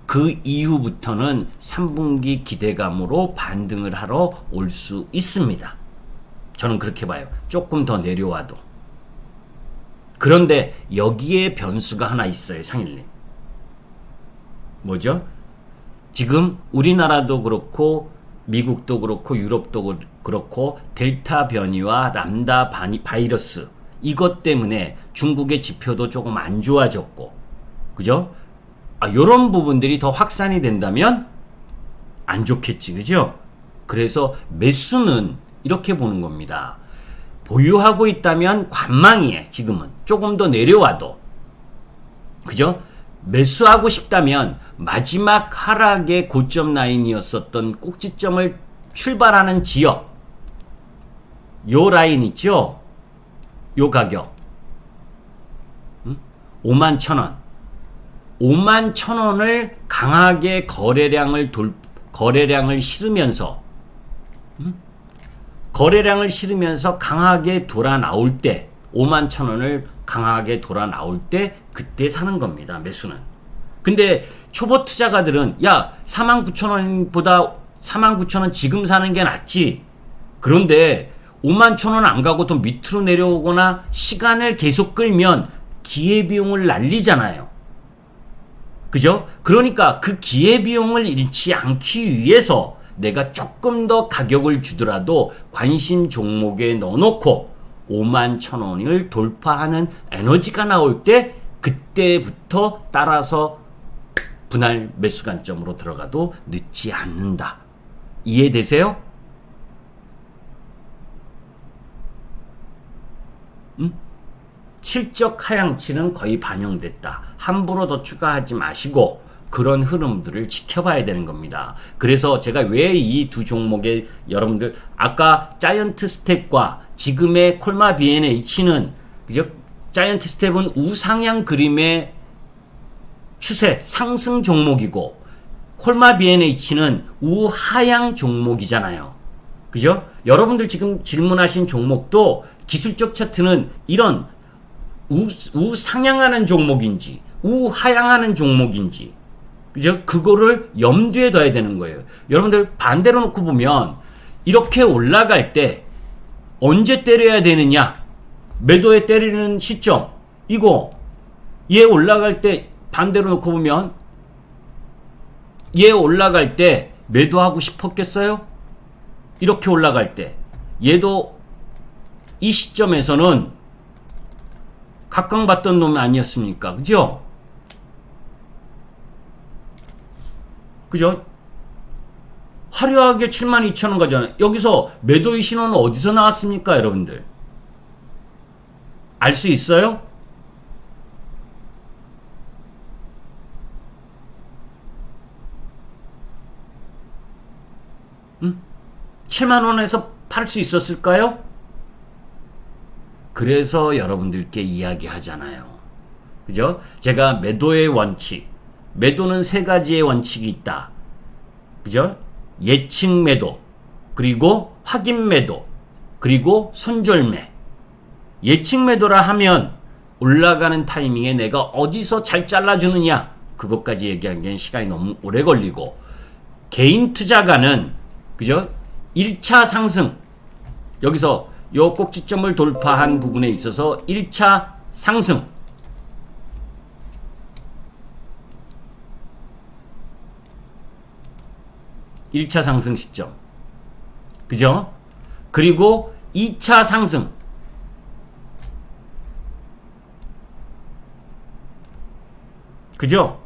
그 이후부터는 3분기 기대감으로 반등을 하러 올 수 있습니다. 저는 그렇게 봐요. 조금 더 내려와도. 그런데 여기에 변수가 하나 있어요, 상일님. 뭐죠? 지금 우리나라도 그렇고 미국도 그렇고 유럽도 그렇고 델타 변이와 람다 바이러스 이것 때문에 중국의 지표도 조금 안 좋아졌고, 그죠? 요런 부분들이 더 확산이 된다면 안 좋겠지, 그죠? 그래서 매수는 이렇게 보는 겁니다. 보유하고 있다면 관망이에요. 지금은 조금 더 내려와도, 그죠? 매수하고 싶다면 마지막 하락의 고점 라인이었었던 꼭지점을 출발하는 지역, 요 라인 있죠? 요 가격 51,000원 51,000원을 강하게 거래량을 실으면서 강하게 돌아 나올 때, 51,000원을 강하게 돌아 나올 때 그때 사는 겁니다. 매수는. 근데 초보 투자가들은 49,000원보다 49,000원 지금 사는 게 낫지. 그런데 51,000원 안 가고 더 밑으로 내려오거나 시간을 계속 끌면 기회비용을 날리잖아요. 그죠? 그러니까 그 기회비용을 잃지 않기 위해서 내가 조금 더 가격을 주더라도 관심 종목에 넣어놓고 51,000원을 돌파하는 에너지가 나올 때 그때부터 따라서 분할 매수 관점으로 들어가도 늦지 않는다. 이해되세요? 실적 하향치는 거의 반영됐다. 함부로 더 추가하지 마시고 그런 흐름들을 지켜봐야 되는 겁니다. 그래서 제가 왜 이 두 종목의 여러분들 아까 자이언트 스텝과 지금의 콜마 BNH는 그죠? 자이언트 스텝은 우상향 그림의 추세 상승 종목이고 콜마 BNH는 우하향 종목이잖아요. 그죠? 여러분들 지금 질문하신 종목도 기술적 차트는 이런 우상향하는 종목인지 우하향하는 종목인지, 그죠? 그거를 염두에 둬야 되는 거예요. 여러분들 반대로 놓고 보면 이렇게 올라갈 때 언제 때려야 되느냐? 매도에 때리는 시점. 이거 얘 올라갈 때 반대로 놓고 보면 얘 올라갈 때 매도하고 싶었겠어요? 이렇게 올라갈 때 얘도 이 시점에서는 각광받던 놈 아니었습니까? 그죠? 그죠? 화려하게 72,000원 가잖아요. 여기서 매도의 신호는 어디서 나왔습니까, 여러분들? 알 수 있어요? 응? 70,000원에서 팔 수 있었을까요? 그래서 여러분들께 이야기하잖아요. 그죠? 제가 매도의 원칙, 매도는 세 가지의 원칙이 있다. 그죠? 예측 매도, 그리고 확인 매도, 그리고 손절매. 예측 매도라 하면 올라가는 타이밍에 내가 어디서 잘 잘라주느냐, 그것까지 얘기하기엔 시간이 너무 오래 걸리고, 개인 투자가는 그죠? 1차 상승, 여기서 요 꼭지점을 돌파한 부분에 있어서 1차 상승, 시점, 그죠? 그리고 2차 상승, 그죠?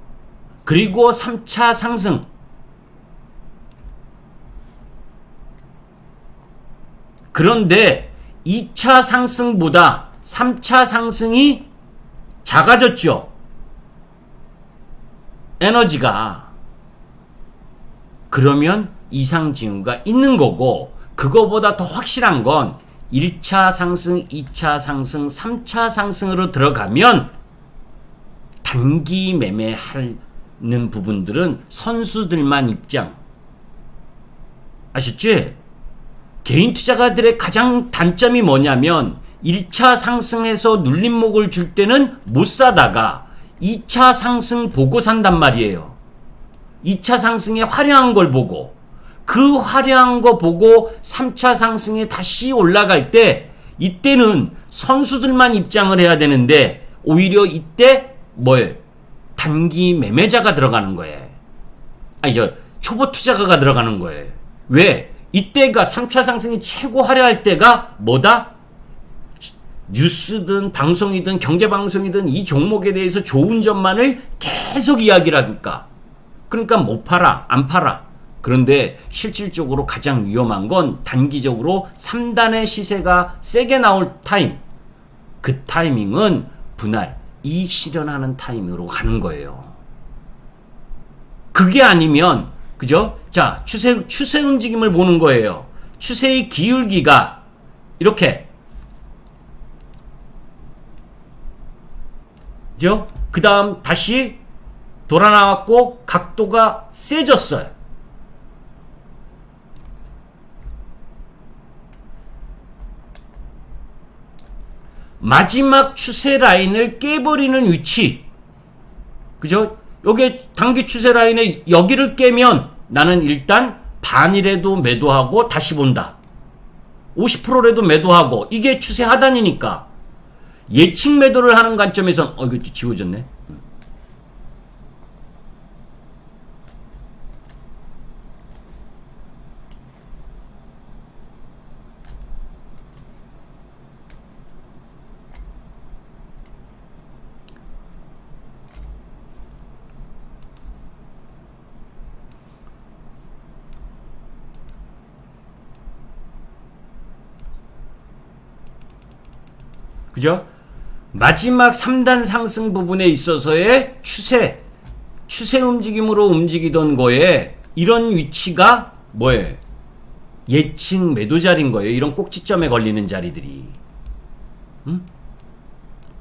그리고 3차 상승, 그런데 2차 상승보다 3차 상승이 작아졌죠. 에너지가. 그러면 이상 징후가 있는 거고, 그거보다 더 확실한 건 1차 상승, 2차 상승, 3차 상승으로 들어가면 단기 매매하는 있는 부분들은 선수들만 입장. 아셨지? 개인 투자가들의 가장 단점이 뭐냐면 1차 상승에서 눌림목을 줄 때는 못 사다가 2차 상승 보고 산단 말이에요. 2차 상승에 화려한 걸 보고 그 화려한 거 보고 3차 상승에 다시 올라갈 때 이때는 선수들만 입장을 해야 되는데 오히려 이때 뭘 단기 매매자가 들어가는 거예요. 아니 초보 투자가가 들어가는 거예요. 왜? 이때가 3차 상승이 최고 화려할 때가 뭐다? 뉴스든 방송이든 경제방송이든 이 종목에 대해서 좋은 점만을 계속 이야기를 하니까 그러니까 못 팔아 안 팔아. 그런데 실질적으로 가장 위험한 건 단기적으로 3단의 시세가 세게 나올 타임, 그 타이밍은 분할 이익 실현하는 타이밍으로 가는 거예요. 그게 아니면 그죠? 자, 추세 움직임을 보는 거예요. 추세의 기울기가 이렇게 그죠? 그 다음 다시 돌아 나왔고 각도가 세졌어요. 마지막 추세 라인을 깨버리는 위치. 그죠? 요게 단기 추세 라인에 여기를 깨면 나는 일단 반이라도 매도하고 다시 본다. 50%라도 매도하고 이게 추세 하단이니까 예측 매도를 하는 관점에선 이거 지워졌네. 그죠? 마지막 3단 상승 부분에 있어서의 추세 움직임으로 움직이던 거에 이런 위치가 뭐예요? 예측 매도 자리인 거예요. 이런 꼭지점에 걸리는 자리들이.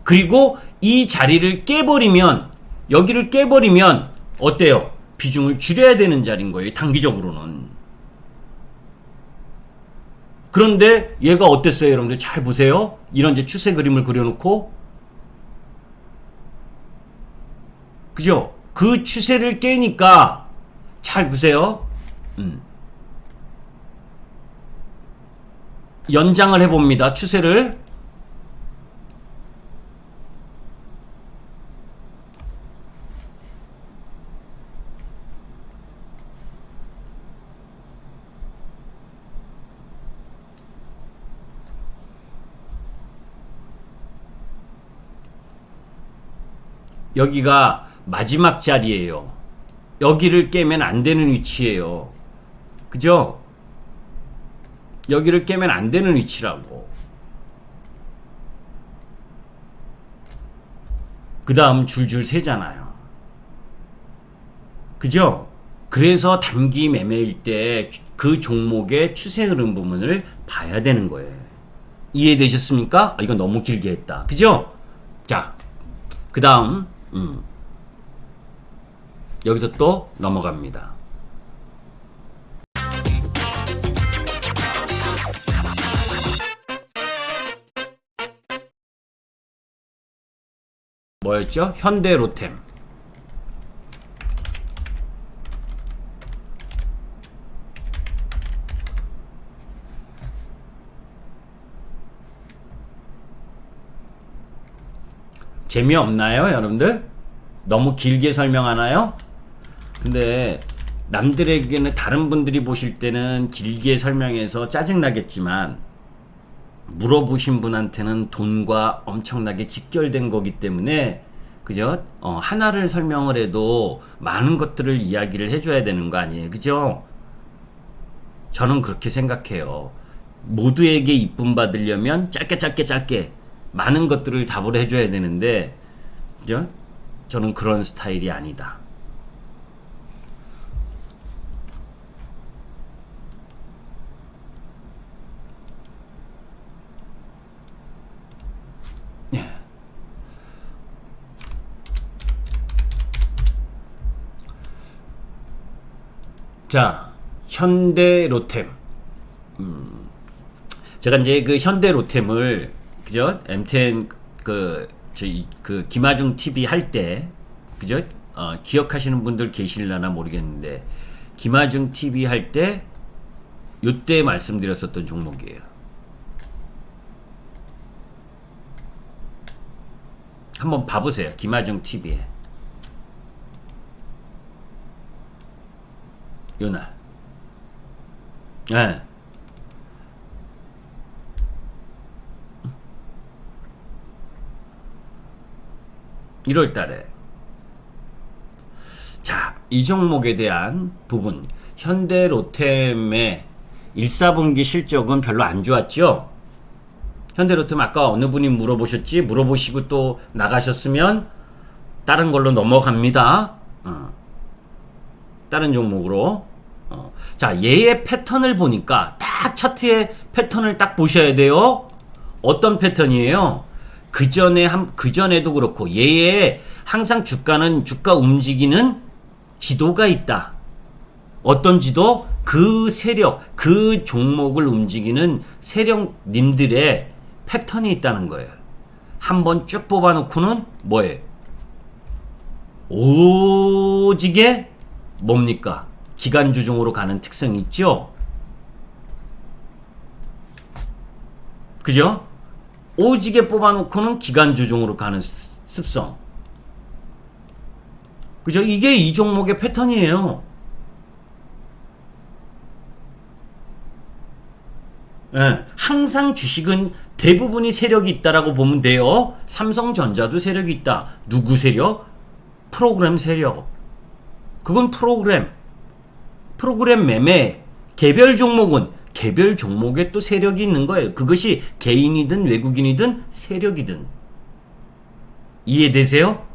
그리고 이 자리를 깨버리면, 여기를 깨버리면 어때요? 비중을 줄여야 되는 자리인 거예요. 단기적으로는. 그런데 얘가 어땠어요? 여러분들 잘 보세요. 이런 이제 추세 그림을 그려놓고 그죠? 그 추세를 깨니까 잘 보세요. 연장을 해봅니다. 추세를. 여기가 마지막 자리예요. 여기를 깨면 안 되는 위치예요. 그죠? 여기를 깨면 안 되는 위치라고. 그 다음 줄줄 세잖아요. 그죠? 그래서 단기 매매일 때 그 종목의 추세 흐름 부분을 봐야 되는 거예요. 이해되셨습니까? 이건 너무 길게 했다. 그죠? 자, 그 다음 여기서 또 넘어갑니다. 뭐였죠? 현대로템. 재미없나요, 여러분들? 너무 길게 설명하나요? 근데 남들에게는 다른 분들이 보실 때는 길게 설명해서 짜증나겠지만 물어보신 분한테는 돈과 엄청나게 직결된 거기 때문에 그죠? 하나를 설명을 해도 많은 것들을 이야기를 해줘야 되는 거 아니에요, 그죠? 저는 그렇게 생각해요. 모두에게 이쁨 받으려면 짧게 많은 것들을 답을 해줘야 되는데 그죠? 저는 그런 스타일이 아니다. 자, 현대로템. 제가 이제 그 현대로템을 그죠? MTN 그 김하중 TV 할 때 그죠? 기억하시는 분들 계실려나 모르겠는데 김하중 TV 할 때 요때 말씀드렸었던 종목이에요. 한번 봐보세요. 김하중 TV에 요날. 네. (1월) 달에 자, 이 종목에 대한 부분 현대로템의 1사분기 실적은 별로 안 좋았죠. 현대로템 아까 어느 분이 물어보셨지? 물어보시고 또 나가셨으면 다른 걸로 넘어갑니다. 다른 종목으로. 자, 얘의 패턴을 보니까 딱 차트의 패턴을 딱 보셔야 돼요. 어떤 패턴이에요? 그전에도 그렇고 얘의 항상 주가 움직이는 지도가 있다. 어떤 지도? 그 세력, 그 종목을 움직이는 세력님들의 패턴이 있다는 거예요. 한번 쭉 뽑아놓고는 뭐예요? 오지게 뭡니까? 기간 조정으로 가는 특성이 있죠? 그죠? 오지게 뽑아놓고는 기간 조정으로 가는 습성. 그죠? 이게 이 종목의 패턴이에요. 예, 항상 주식은 대부분이 세력이 있다라고 보면 돼요. 삼성전자도 세력이 있다. 누구 세력? 프로그램 세력. 그건 프로그램 매매. 개별 종목은 개별 종목에 또 세력이 있는 거예요. 그것이 개인이든 외국인이든 세력이든. 이해되세요?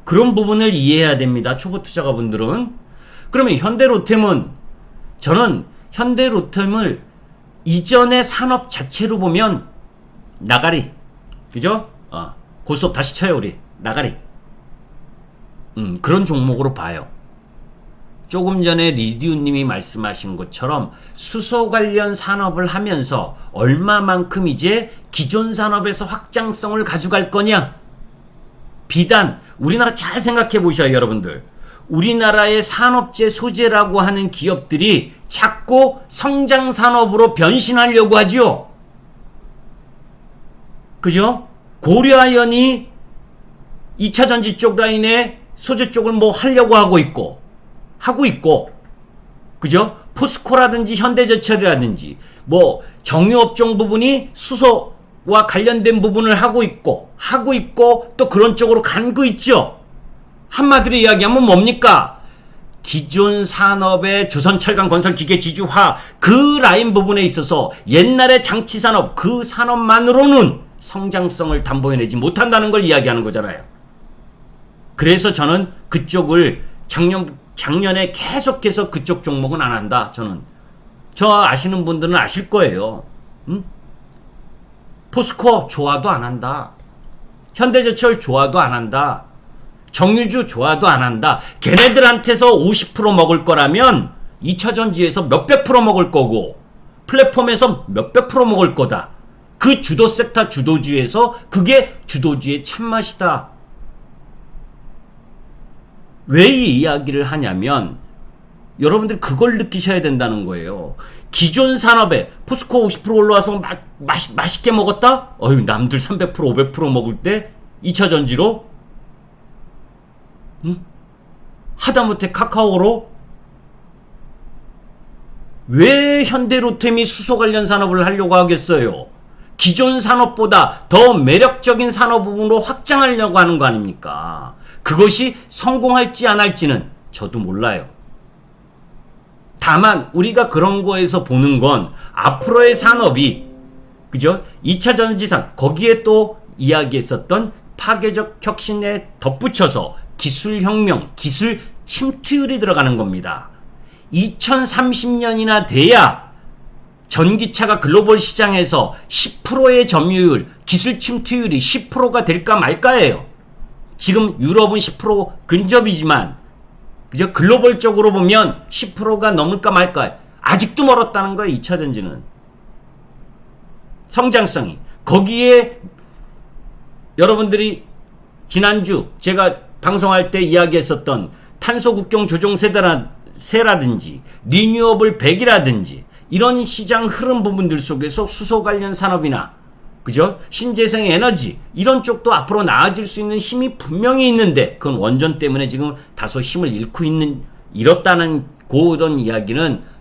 그런 부분을 이해해야 됩니다. 초보 투자가분들은. 그러면 현대로템은 저는 현대로템을 이전의 산업 자체로 보면 나가리. 그죠? 고스톱 다시 쳐요, 우리. 나가리. 그런 종목으로 봐요. 조금 전에 리디우님이 말씀하신 것처럼 수소 관련 산업을 하면서 얼마만큼 이제 기존 산업에서 확장성을 가져갈 거냐? 비단 우리나라 잘 생각해 보셔요, 여러분들. 우리나라의 산업재 소재라고 하는 기업들이 자꾸 성장 산업으로 변신하려고 하죠. 그죠? 고려아연이 2차전지 쪽 라인에 소재 쪽을 뭐 하려고 하고 있고, 그죠? 포스코라든지 현대제철이라든지 뭐 정유업종 부분이 수소와 관련된 부분을 하고 있고 또 그런 쪽으로 가고 있죠. 한마디로 이야기하면 뭡니까? 기존 산업의 조선철강 건설기계 지주화 그 라인 부분에 있어서 옛날의 장치산업 그 산업만으로는 성장성을 담보해내지 못한다는 걸 이야기하는 거잖아요. 그래서 저는 그쪽을 작년에 계속해서 그쪽 종목은 안 한다. 저 아시는 분들은 아실 거예요. 포스코 좋아도 안 한다. 현대제철 좋아도 안 한다. 정유주 좋아도 안 한다. 걔네들한테서 50% 먹을 거라면 2차전지에서 몇백 프로 먹을 거고 플랫폼에서 몇백 프로 먹을 거다. 그 주도 섹터 주도주에서 그게 주도주의 참맛이다. 왜 이 이야기를 하냐면 여러분들 그걸 느끼셔야 된다는 거예요. 기존 산업에 포스코 50% 올라와서 맛있게 먹었다? 남들 300% 500% 먹을 때 2차전지로 하다못해 카카오로 왜 현대로템이 수소 관련 산업을 하려고 하겠어요? 기존 산업보다 더 매력적인 산업 부분으로 확장하려고 하는 거 아닙니까? 그것이 성공할지 안 할지는 저도 몰라요. 다만 우리가 그런 거에서 보는 건 앞으로의 산업이 그죠? 2차 전지산 거기에 또 이야기했었던 파괴적 혁신에 덧붙여서 기술혁명, 기술 침투율이 들어가는 겁니다. 2030년이나 돼야 전기차가 글로벌 시장에서 10%의 점유율, 기술 침투율이 10%가 될까 말까예요. 지금 유럽은 10% 근접이지만 그죠? 글로벌적으로 보면 10%가 넘을까 말까. 아직도 멀었다는 거예요. 2차 전지는. 성장성이. 거기에 여러분들이 지난주 제가 방송할 때 이야기했었던 탄소 국경 조정세라든지 리뉴어블 100이라든지 이런 시장 흐름 부분들 속에서 수소 관련 산업이나 그죠? 신재생 에너지 이런 쪽도 앞으로 나아질 수 있는 힘이 분명히 있는데 그건 원전 때문에 지금 다소 힘을 잃었다는 그런 이야기는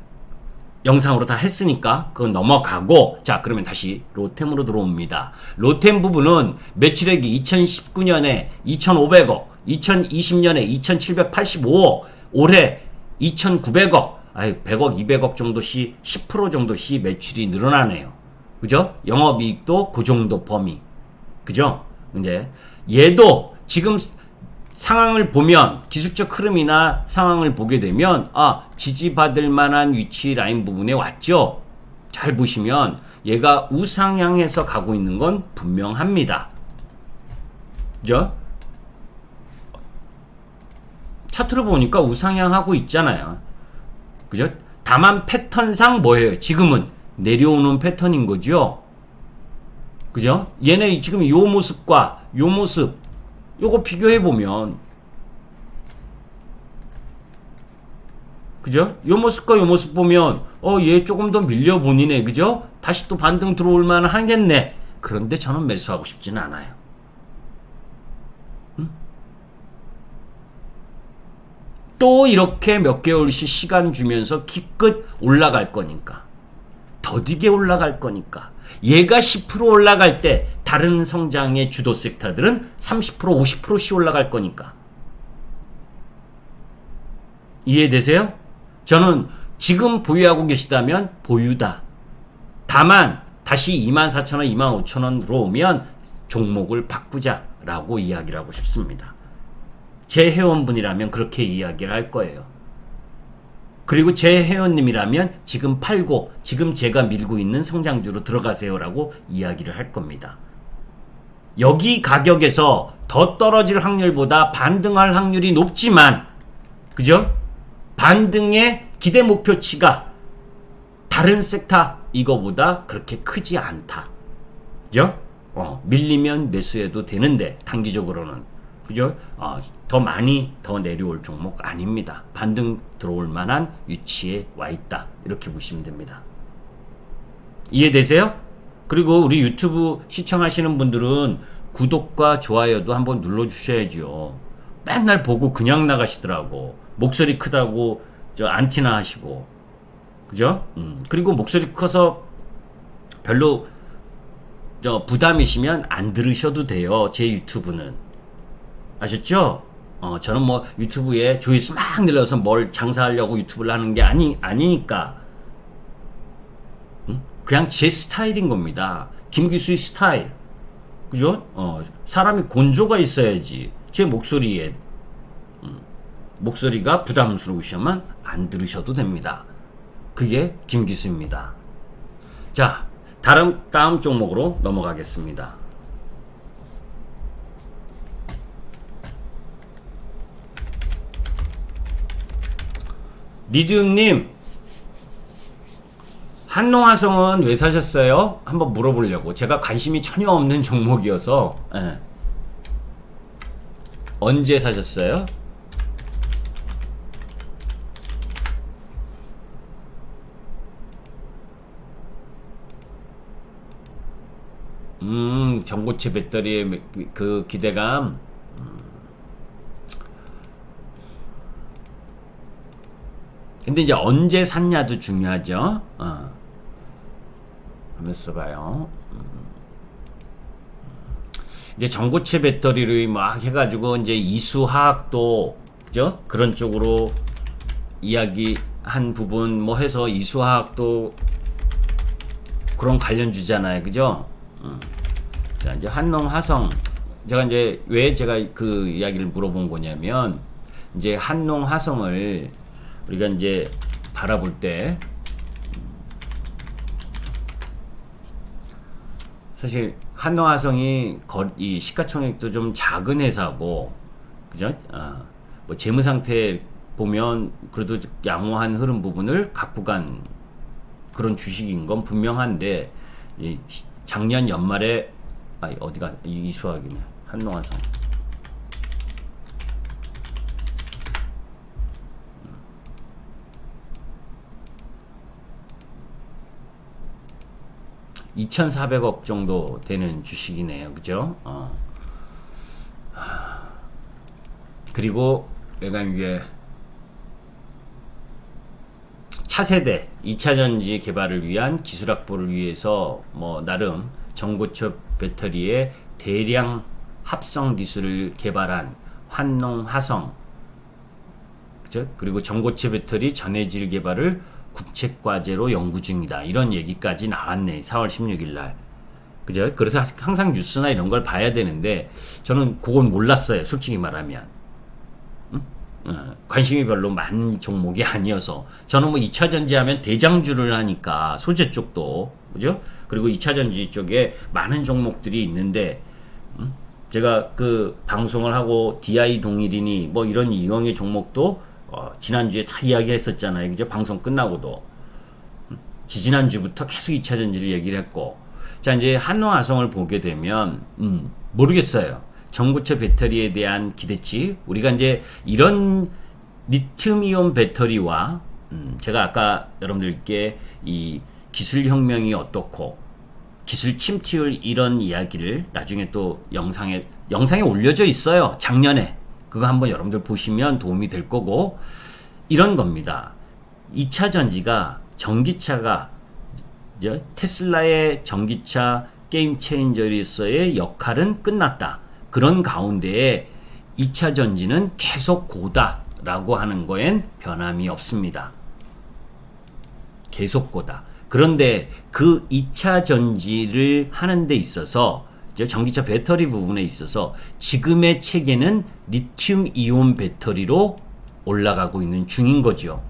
영상으로 다 했으니까 그건 넘어가고 자 그러면 다시 로템으로 들어옵니다. 로템 부분은 매출액이 2019년에 2,500억 2020년에 2,785억 올해 2,900억 100억 200억 정도씩 10% 정도씩 매출이 늘어나네요. 그죠? 영업이익도 그 정도 범위. 그죠? 근데 얘도 지금 상황을 보면 기술적 흐름이나 상황을 보게 되면 지지받을 만한 위치 라인 부분에 왔죠. 잘 보시면 얘가 우상향해서 가고 있는 건 분명합니다. 그죠? 차트를 보니까 우상향하고 있잖아요. 그죠? 다만 패턴상 뭐예요? 지금은 내려오는 패턴인 거죠. 그죠? 얘네 지금 요 모습과 요 모습 요거 비교해 보면 그죠? 요 모습과 요 모습 보면 얘 조금 더 밀려 보이네. 그죠? 다시 또 반등 들어올 만 하겠네. 그런데 저는 매수하고 싶지는 않아요. 또 이렇게 몇 개월씩 시간 주면서 기껏 올라갈 거니까. 더디게 올라갈 거니까. 얘가 10% 올라갈 때 다른 성장의 주도 섹터들은 30% 50%씩 올라갈 거니까. 이해되세요? 저는 지금 보유하고 계시다면 보유다. 다만 다시 24,000원 25,000원으로 오면 종목을 바꾸자라고 이야기를 하고 싶습니다. 제 회원분이라면 그렇게 이야기를 할 거예요. 그리고 제 회원님이라면 지금 팔고 지금 제가 밀고 있는 성장주로 들어가세요라고 이야기를 할 겁니다. 여기 가격에서 더 떨어질 확률보다 반등할 확률이 높지만 그죠? 반등의 기대 목표치가 다른 섹터 이거보다 그렇게 크지 않다. 그죠? 밀리면 매수해도 되는데 단기적으로는 그죠? 더 많이 더 내려올 종목 아닙니다. 반등 들어올 만한 위치에 와 있다. 이렇게 보시면 됩니다. 이해되세요? 그리고 우리 유튜브 시청하시는 분들은 구독과 좋아요도 한번 눌러주셔야죠. 맨날 보고 그냥 나가시더라고. 목소리 크다고 안티나 하시고. 그죠? 그리고 목소리 커서 별로 부담이시면 안 들으셔도 돼요. 제 유튜브는. 아셨죠? 저는 뭐 유튜브에 조회수 막 늘려서 뭘 장사하려고 유튜브를 하는 게 아니니까. 그냥 제 스타일인 겁니다. 김기수의 스타일. 그죠? 사람이 곤조가 있어야지. 제 목소리에, 목소리가 부담스러우시면 안 들으셔도 됩니다. 그게 김기수입니다. 자, 다음 종목으로 넘어가겠습니다. 리디움님, 한농화성은 왜 사셨어요? 한번 물어보려고. 제가 관심이 전혀 없는 종목이어서. 예. 언제 사셨어요? 전고체 배터리의 그 기대감. 근데 이제 언제 샀냐도 중요하죠. 한번 써봐요. 이제 전고체 배터리를 막 해가지고 이제 이수화학도 그죠? 그런 쪽으로 이야기한 부분 뭐 해서 이수화학도 그런 관련주잖아요, 그죠? 자 이제 한농화성 제가 이제 왜 제가 그 이야기를 물어본 거냐면 이제 한농화성을 우리가 이제 바라볼 때 사실 한농화성이 이 시가총액도 좀 작은 회사고 그죠? 뭐 재무 상태 보면 그래도 양호한 흐름 부분을 갖고 간 그런 주식인 건 분명한데, 작년 연말에 어디가 이수학이네, 한농화성. 2,400억 정도 되는 주식이네요. 그죠? 그리고 내가 이게 차세대 2차전지 개발을 위한 기술 확보를 위해서 뭐 나름 전고체 배터리의 대량 합성 기술을 개발한 환농화성, 그죠? 그리고 전고체 배터리 전해질 개발을 국책과제로 연구 중이다. 이런 얘기까지 나왔네. 4월 16일 날. 그죠? 그래서 항상 뉴스나 이런 걸 봐야 되는데 저는 그건 몰랐어요. 솔직히 말하면. 관심이 별로 많은 종목이 아니어서. 저는 뭐 2차전지 하면 대장주를 하니까 소재 쪽도, 그죠? 그리고 2차전지 쪽에 많은 종목들이 있는데, 제가 그 방송을 하고 DI 동일이니 뭐 이런 이용의 종목도 지난주에 다 이야기했었잖아요. 그죠? 방송 끝나고도. 지지난주부터 계속 2차전지를 얘기를 했고. 자, 이제 한농화성을 보게 되면, 모르겠어요. 전고체 배터리에 대한 기대치. 우리가 이제 이런 리튬이온 배터리와, 제가 아까 여러분들께 이 기술혁명이 어떻고, 기술 침투율 이런 이야기를 나중에 또 영상에 올려져 있어요. 작년에. 그거 한번 여러분들 보시면 도움이 될 거고, 이런 겁니다. 2차 전지가 전기차가 테슬라의 전기차 게임 체인저로서의 역할은 끝났다. 그런 가운데에 2차 전지는 계속 고다라고 하는 거엔 변함이 없습니다. 계속 고다. 그런데 그 2차 전지를 하는 데 있어서 전기차 배터리 부분에 있어서 지금의 체계는 리튬 이온 배터리로 올라가고 있는 중인 거죠.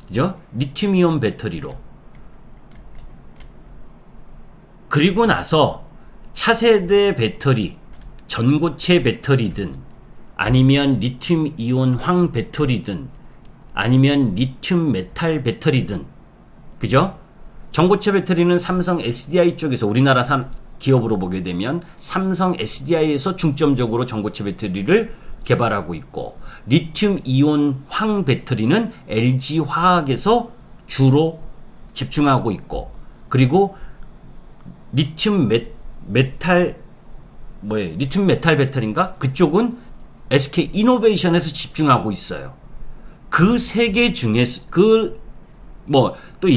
그죠? 리튬 이온 배터리로. 그리고 나서 차세대 배터리, 전고체 배터리든 아니면 리튬 이온 황 배터리든 아니면 리튬 메탈 배터리든, 그죠? 전고체 배터리는 삼성 SDI 쪽에서, 우리나라 기업으로 보게 되면 삼성 SDI에서 중점적으로 전고체 배터리를 개발하고 있고, 리튬 이온 황 배터리는 LG 화학에서 주로 집중하고 있고, 그리고 리튬 리튬 메탈 배터리인가? 그쪽은 SK 이노베이션에서 집중하고 있어요. 그 세 개 중에서 또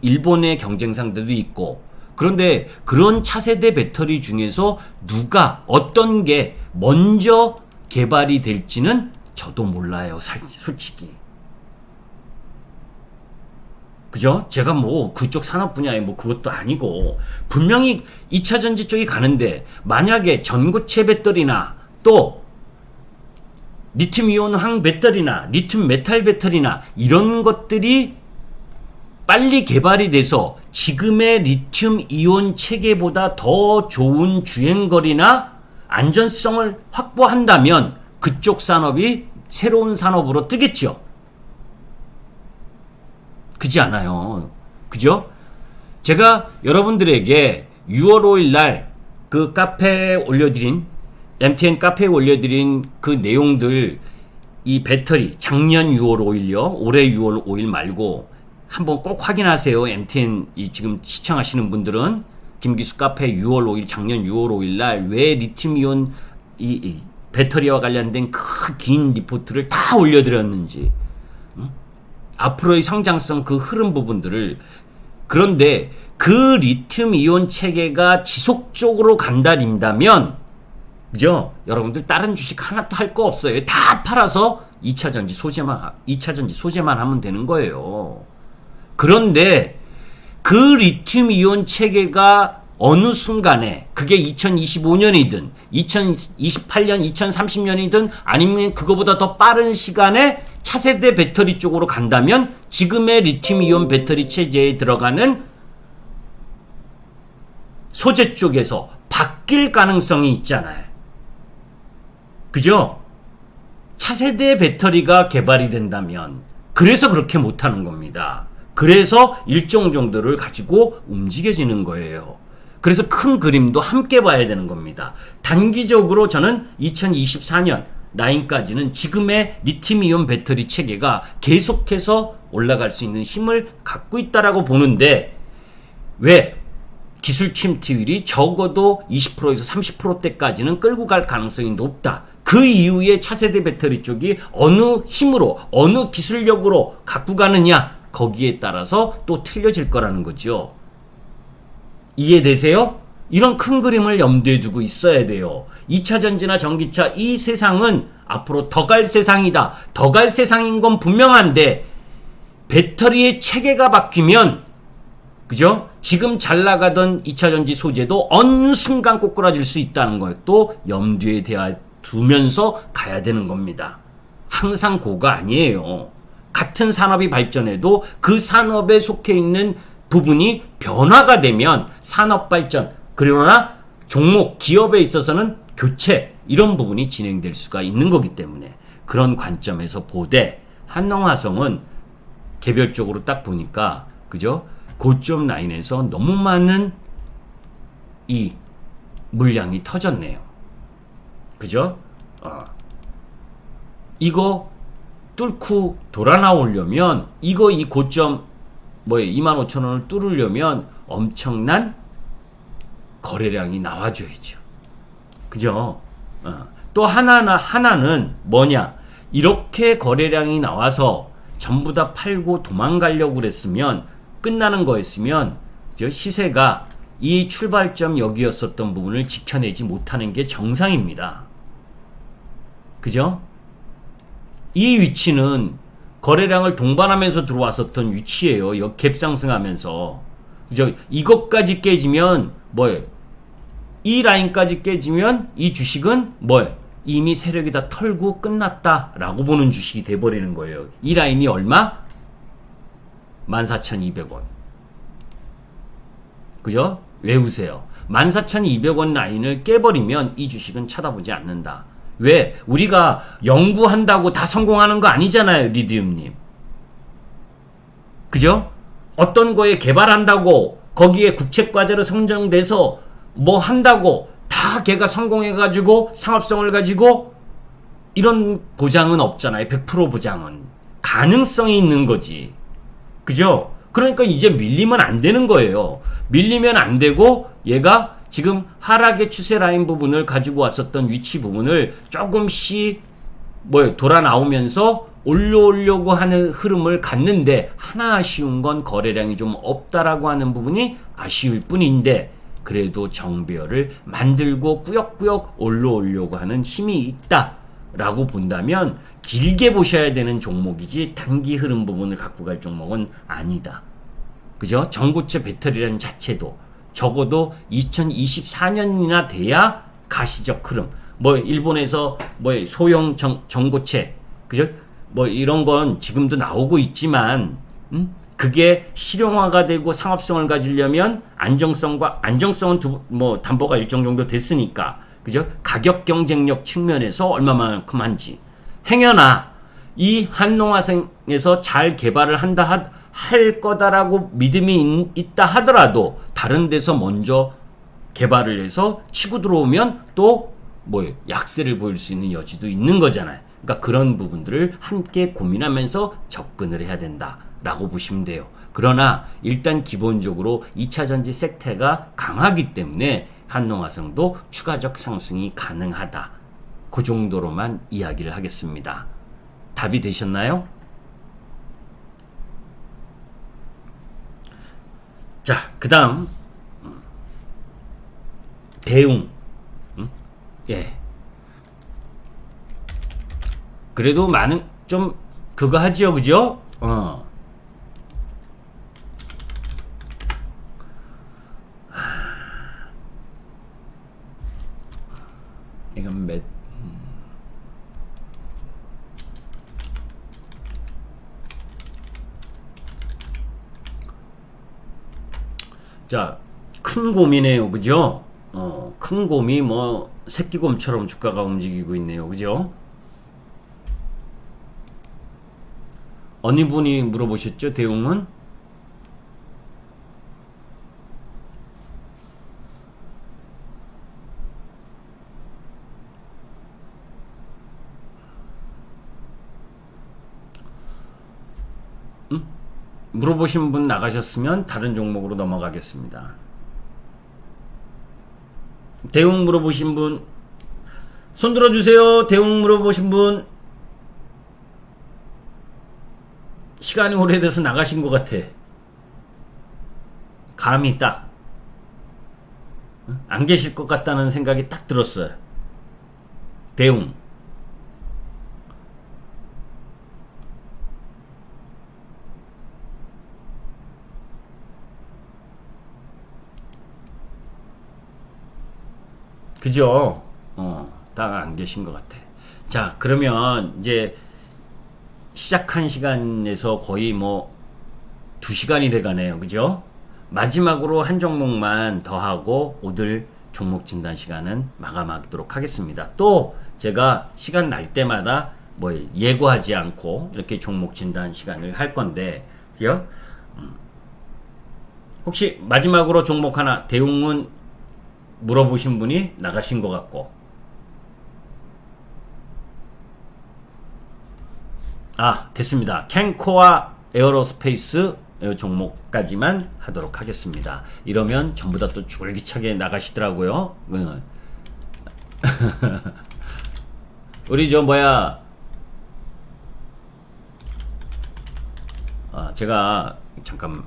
일본의 경쟁상들도 있고, 그런데 그런 차세대 배터리 중에서 누가 어떤 게 먼저 개발이 될지는 저도 몰라요. 솔직히. 그죠? 제가 뭐 그쪽 산업 분야에 뭐 그것도 아니고, 분명히 2차 전지 쪽이 가는데 만약에 전고체 배터리나 또 리튬 이온 황 배터리나 리튬 메탈 배터리나 이런 것들이 빨리 개발이 돼서 지금의 리튬 이온 체계보다 더 좋은 주행거리나 안전성을 확보한다면 그쪽 산업이 새로운 산업으로 뜨겠죠. 그지 않아요. 그죠? 제가 여러분들에게 6월 5일 날 그 카페에 올려드린, MTN 카페에 올려드린 그 내용들, 이 배터리 작년 6월 5일요. 올해 6월 5일 말고 한번 꼭 확인하세요. MTN 지금 시청하시는 분들은 김기수 카페 6월 5일, 작년 6월 5일 날 왜 리튬이온 이 배터리와 관련된 그 긴 리포트를 다 올려드렸는지, 앞으로의 성장성 그 흐름 부분들을. 그런데 그 리튬 이온 체계가 지속적으로 간다면, 그죠? 여러분들 다른 주식 하나도 할 거 없어요. 다 팔아서 2차 전지 소재만 하면 되는 거예요. 그런데 그 리튬 이온 체계가 어느 순간에, 그게 2025년이든 2028년 2030년이든 아니면 그거보다 더 빠른 시간에 차세대 배터리 쪽으로 간다면 지금의 리튬 이온 배터리 체제에 들어가는 소재 쪽에서 바뀔 가능성이 있잖아요. 그죠? 차세대 배터리가 개발이 된다면 그래서 그렇게 못하는 겁니다. 그래서 일정 정도를 가지고 움직여지는 거예요. 그래서 큰 그림도 함께 봐야 되는 겁니다. 단기적으로 저는 2024년 라인까지는 지금의 리튬이온 배터리 체계가 계속해서 올라갈 수 있는 힘을 갖고 있다라고 보는데, 왜? 기술 침투율이 적어도 20%에서 30%대까지는 끌고 갈 가능성이 높다. 그 이후에 차세대 배터리 쪽이 어느 힘으로, 어느 기술력으로 갖고 가느냐, 거기에 따라서 또 틀려질 거라는 거죠. 이해되세요? 이런 큰 그림을 염두에 두고 있어야 돼요. 2차 전지나 전기차, 이 세상은 앞으로 더 갈 세상이다. 더 갈 세상인 건 분명한데, 배터리의 체계가 바뀌면, 그죠? 지금 잘 나가던 2차 전지 소재도 어느 순간 꼬꾸라질 수 있다는 것도 염두에 두면서 가야 되는 겁니다. 항상 고가 아니에요. 같은 산업이 발전해도 그 산업에 속해 있는 부분이 변화가 되면 산업 발전, 그러나 종목, 기업에 있어서는 교체, 이런 부분이 진행될 수가 있는 거기 때문에 그런 관점에서 보되 한농화성은 개별적으로 딱 보니까, 그죠? 고점 라인에서 너무 많은 이 물량이 터졌네요. 그죠? 이거 뚫고 돌아 나오려면, 이 고점 25,000원을 뚫으려면 엄청난 거래량이 나와줘야죠. 그죠? 또 하나는 뭐냐? 이렇게 거래량이 나와서 전부 다 팔고 도망가려고 그랬으면, 끝나는 거였으면, 시세가 이 출발점 여기였었던 부분을 지켜내지 못하는 게 정상입니다. 그죠? 이 위치는 거래량을 동반하면서 들어왔었던 위치예요. 갭 상승하면서. 그죠? 이것까지 깨지면 뭐예요? 이 라인까지 깨지면 이 주식은 뭐예요? 이미 세력이 다 털고 끝났다라고 보는 주식이 돼버리는 거예요. 이 라인이 얼마? 14,200원. 그죠? 외우세요. 14,200원 라인을 깨버리면 이 주식은 쳐다보지 않는다. 왜? 우리가 연구한다고 다 성공하는 거 아니잖아요, 리디움님. 그죠? 어떤 거에 개발한다고, 거기에 국책과제로 선정돼서 뭐 한다고 다 걔가 성공해가지고 상업성을 가지고, 이런 보장은 없잖아요. 100% 보장은. 가능성이 있는 거지. 그죠? 그러니까 이제 밀리면 안 되는 거예요. 밀리면 안 되고, 얘가 지금 하락의 추세 라인 부분을 가지고 왔었던 위치 부분을 조금씩 돌아 나오면서 올려오려고 하는 흐름을 갖는데, 하나 아쉬운 건 거래량이 좀 없다라고 하는 부분이 아쉬울 뿐인데, 그래도 정배열을 만들고 꾸역꾸역 올라오려고 하는 힘이 있다라고 본다면 길게 보셔야 되는 종목이지, 단기 흐름 부분을 갖고 갈 종목은 아니다. 그죠? 전고체 배터리라는 자체도 적어도 2024년이나 돼야 가시적 흐름, 일본에서 소형 전고체, 그죠? 이런 건 지금도 나오고 있지만, 그게 실용화가 되고 상업성을 가지려면 안정성은 담보가 일정 정도 됐으니까, 그죠? 가격 경쟁력 측면에서 얼마만큼 한지. 행여나 이 한농화성에서 잘 개발을 할 거다라고 믿음이 있다 하더라도 다른 데서 먼저 개발을 해서 치고 들어오면 또 약세를 보일 수 있는 여지도 있는 거잖아요. 그러니까 그런 부분들을 함께 고민하면서 접근을 해야 된다라고 보시면 돼요. 그러나 일단 기본적으로 2차 전지 섹터가 강하기 때문에 한농화성도 추가적 상승이 가능하다. 그 정도로만 이야기를 하겠습니다. 답이 되셨나요? 자, 그 다음 대웅. 예. 그래도 많은 좀 그거 하죠, 그죠? 이건 자, 큰 곰이네요, 그죠? 큰 곰이 새끼곰처럼 주가가 움직이고 있네요, 그죠? 어느 분이 물어보셨죠? 대웅은? 물어보신 분 나가셨으면 다른 종목으로 넘어가겠습니다. 대웅 물어보신 분, 손 들어주세요. 대웅 물어보신 분. 시간이 오래돼서 나가신 것 같아. 감이 딱. 안 계실 것 같다는 생각이 딱 들었어요. 대웅. 그죠? 딱 안 계신 것 같아. 자, 그러면 이제 시작한 시간에서 거의 뭐 2시간이 돼가네요. 그죠? 마지막으로 한 종목만 더 하고 오늘 종목 진단 시간은 마감하도록 하겠습니다. 또 제가 시간 날 때마다 뭐 예고하지 않고 이렇게 종목 진단 시간을 할 건데, 그죠? 혹시 마지막으로 종목 하나, 대웅은 물어보신 분이 나가신 것 같고, 됐습니다. 캔코와 에어로스페이스 종목까지만 하도록 하겠습니다. 이러면 전부 다 또 줄기차게 나가시더라고요. 우리 저 뭐야, 제가 잠깐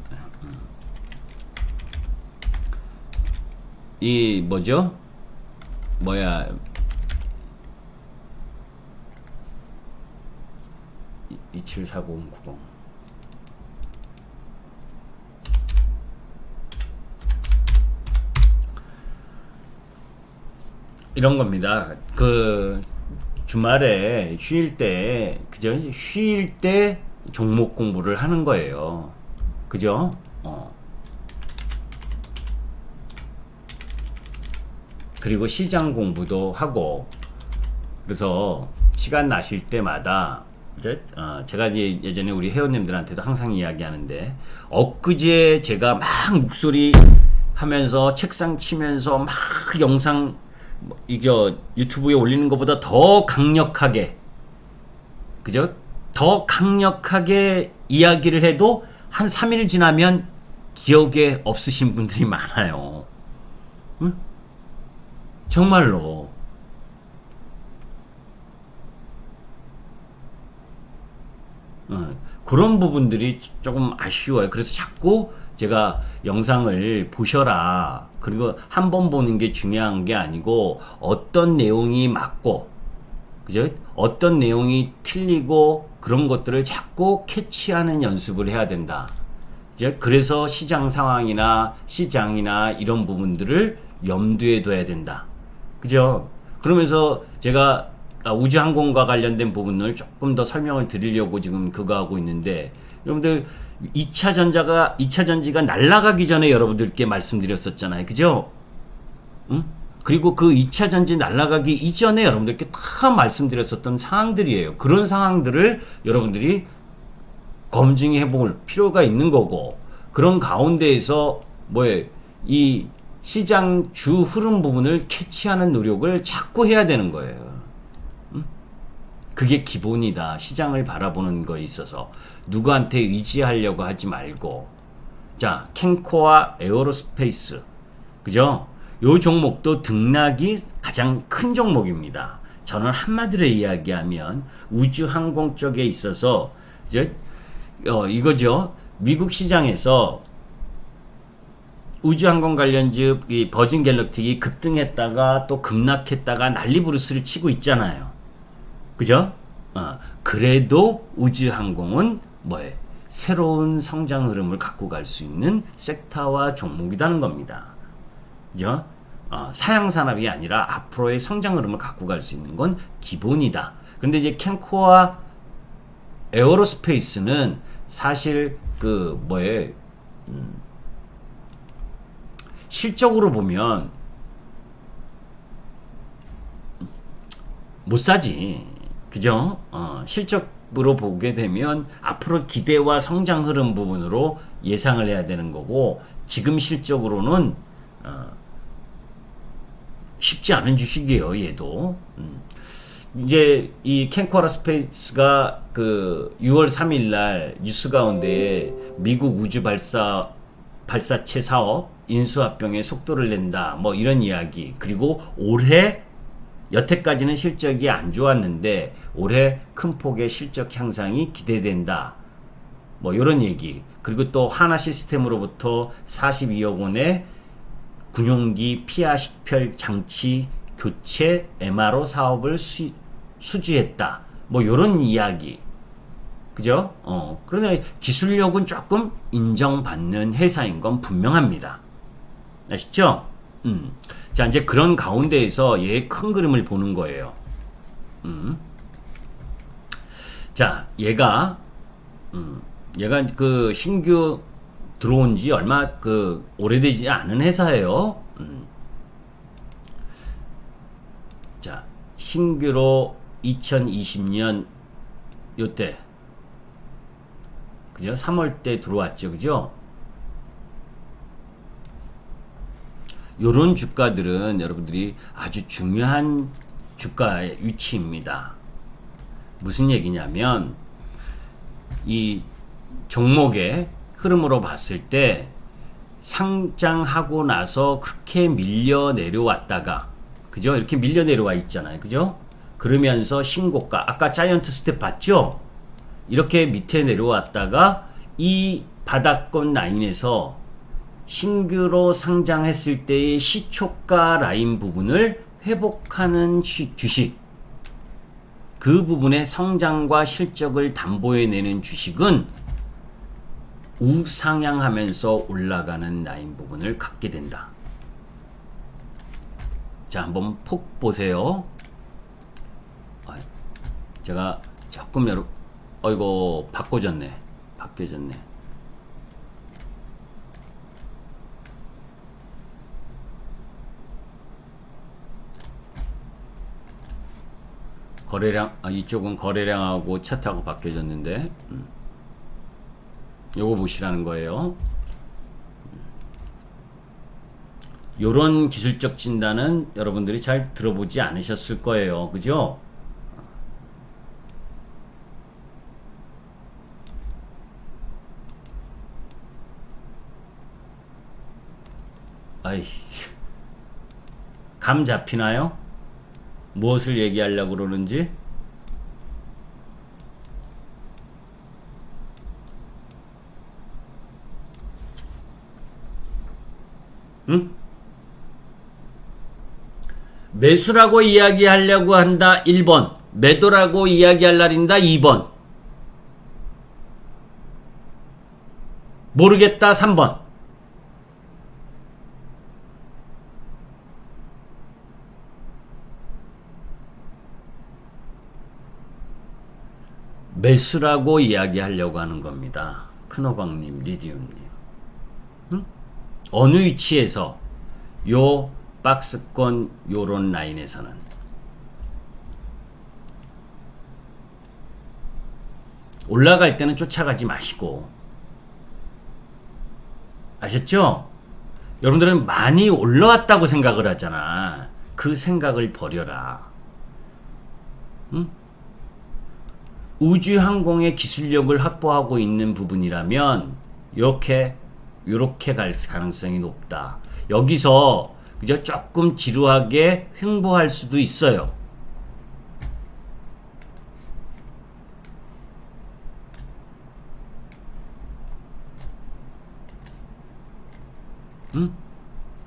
이 뭐죠? 뭐야, 274090 이런 겁니다. 그 주말에 쉴 때, 그죠? 쉴 때 종목 공부를 하는 거예요. 그죠? 그리고 시장 공부도 하고, 그래서 시간 나실 때마다 제가 이제 예전에 우리 회원님들한테도 항상 이야기하는데, 엊그제 제가 막 목소리 하면서 책상 치면서 막 영상 이거 유튜브에 올리는 것보다 더 강력하게, 그죠? 더 강력하게 이야기를 해도 한 3일 지나면 기억에 없으신 분들이 많아요. 응? 정말로. 그런 부분들이 조금 아쉬워요. 그래서 자꾸 제가 영상을 보셔라. 그리고 한 번 보는 게 중요한 게 아니고 어떤 내용이 맞고, 그죠? 어떤 내용이 틀리고 그런 것들을 자꾸 캐치하는 연습을 해야 된다. 이제 그래서 시장 상황이나 시장이나 이런 부분들을 염두에 둬야 된다. 그죠? 그러면서 제가 우주항공과 관련된 부분을 조금 더 설명을 드리려고 지금 그거 하고 있는데, 여러분들 2차 전지가 날아가기 전에 여러분들께 말씀드렸었잖아요. 그죠? 응? 그리고 그 2차 전지 날아가기 이전에 여러분들께 다 말씀드렸었던 상황들이에요. 그런 상황들을 여러분들이 검증해 볼 필요가 있는 거고, 그런 가운데에서 이 시장 주 흐름 부분을 캐치하는 노력을 자꾸 해야 되는 거예요. 그게 기본이다. 시장을 바라보는 거에 있어서 누구한테 의지하려고 하지 말고. 자, 캔코와 에어로스페이스, 그죠? 요 종목도 등락이 가장 큰 종목입니다. 저는 한마디로 이야기하면 우주항공 쪽에 있어서 이제 이거죠. 미국 시장에서 우주항공 관련주 이 버진 갤럭틱이 급등했다가 또 급락했다가 난리부르스를 치고 있잖아요. 그죠? 그래도 우주항공은 새로운 성장 흐름을 갖고 갈 수 있는 섹터와 종목이라는 겁니다. 그죠? 사양산업이 아니라 앞으로의 성장 흐름을 갖고 갈 수 있는 건 기본이다. 그런데 이제 캔코와 에어로스페이스는 사실 실적으로 보면 못 사지. 그죠? 실적 모습으로 보게 되면 앞으로 기대와 성장 흐름 부분으로 예상을 해야 되는 거고, 지금 실적으로는 쉽지 않은 주식이에요, 얘도. 이제 이 캔코라 스페이스가 그 6월 3일 날 뉴스 가운데 미국 우주 발사체 사업 인수합병에 속도를 낸다, 뭐 이런 이야기, 그리고 올해 여태까지는 실적이 안 좋았는데 올해 큰 폭의 실적 향상이 기대된다, 뭐 이런 얘기, 그리고 또 하나 시스템으로부터 42억 원의 군용기 피하 식별 장치 교체 MRO 사업을 수주했다, 뭐 요런 이야기, 그죠? 그러나 기술력은 조금 인정받는 회사인 건 분명합니다. 아시죠? 자, 이제 그런 가운데에서 얘의 큰 그림을 보는 거예요. 자, 얘가 그 신규 들어온 지 얼마 그 오래되지 않은 회사예요. 자, 신규로 2020년 요때, 그죠? 3월 때 들어왔죠, 그죠? 요런 주가들은 여러분들이 아주 중요한 주가의 위치입니다. 무슨 얘기냐면, 이 종목의 흐름으로 봤을 때 상장하고 나서 그렇게 밀려 내려왔다가, 그죠? 이렇게 밀려 내려와 있잖아요, 그죠? 그러면서 신고가, 아까 자이언트 스텝 봤죠? 이렇게 밑에 내려왔다가 이 바닥권 라인에서 신규로 상장했을 때의 시초가 라인 부분을 회복하는 주식, 그 부분의 성장과 실적을 담보해내는 주식은 우상향하면서 올라가는 라인 부분을 갖게 된다. 자, 한번 폭 보세요. 제가 조금 이거 바꿔졌네. 거래량, 이쪽은 거래량하고 차트하고 바뀌어졌는데, 요거 보시라는 거예요. 요런 기술적 진단은 여러분들이 잘 들어보지 않으셨을 거예요, 그죠? 아이, 감 잡히나요? 무엇을 얘기하려고 그러는지? 응? 매수라고 이야기하려고 한다 1번, 매도라고 이야기할 날인다 2번, 모르겠다 3번. 매수라고 이야기하려고 하는 겁니다. 큰호박님, 리디움님. 어느 위치에서 요 박스권 요런 라인에서는 올라갈 때는 쫓아가지 마시고, 아셨죠? 여러분들은 많이 올라왔다고 생각을 하잖아. 그 생각을 버려라. 우주항공의 기술력을 확보하고 있는 부분이라면 요렇게 갈 가능성이 높다. 여기서 그저 조금 지루하게 횡보할 수도 있어요.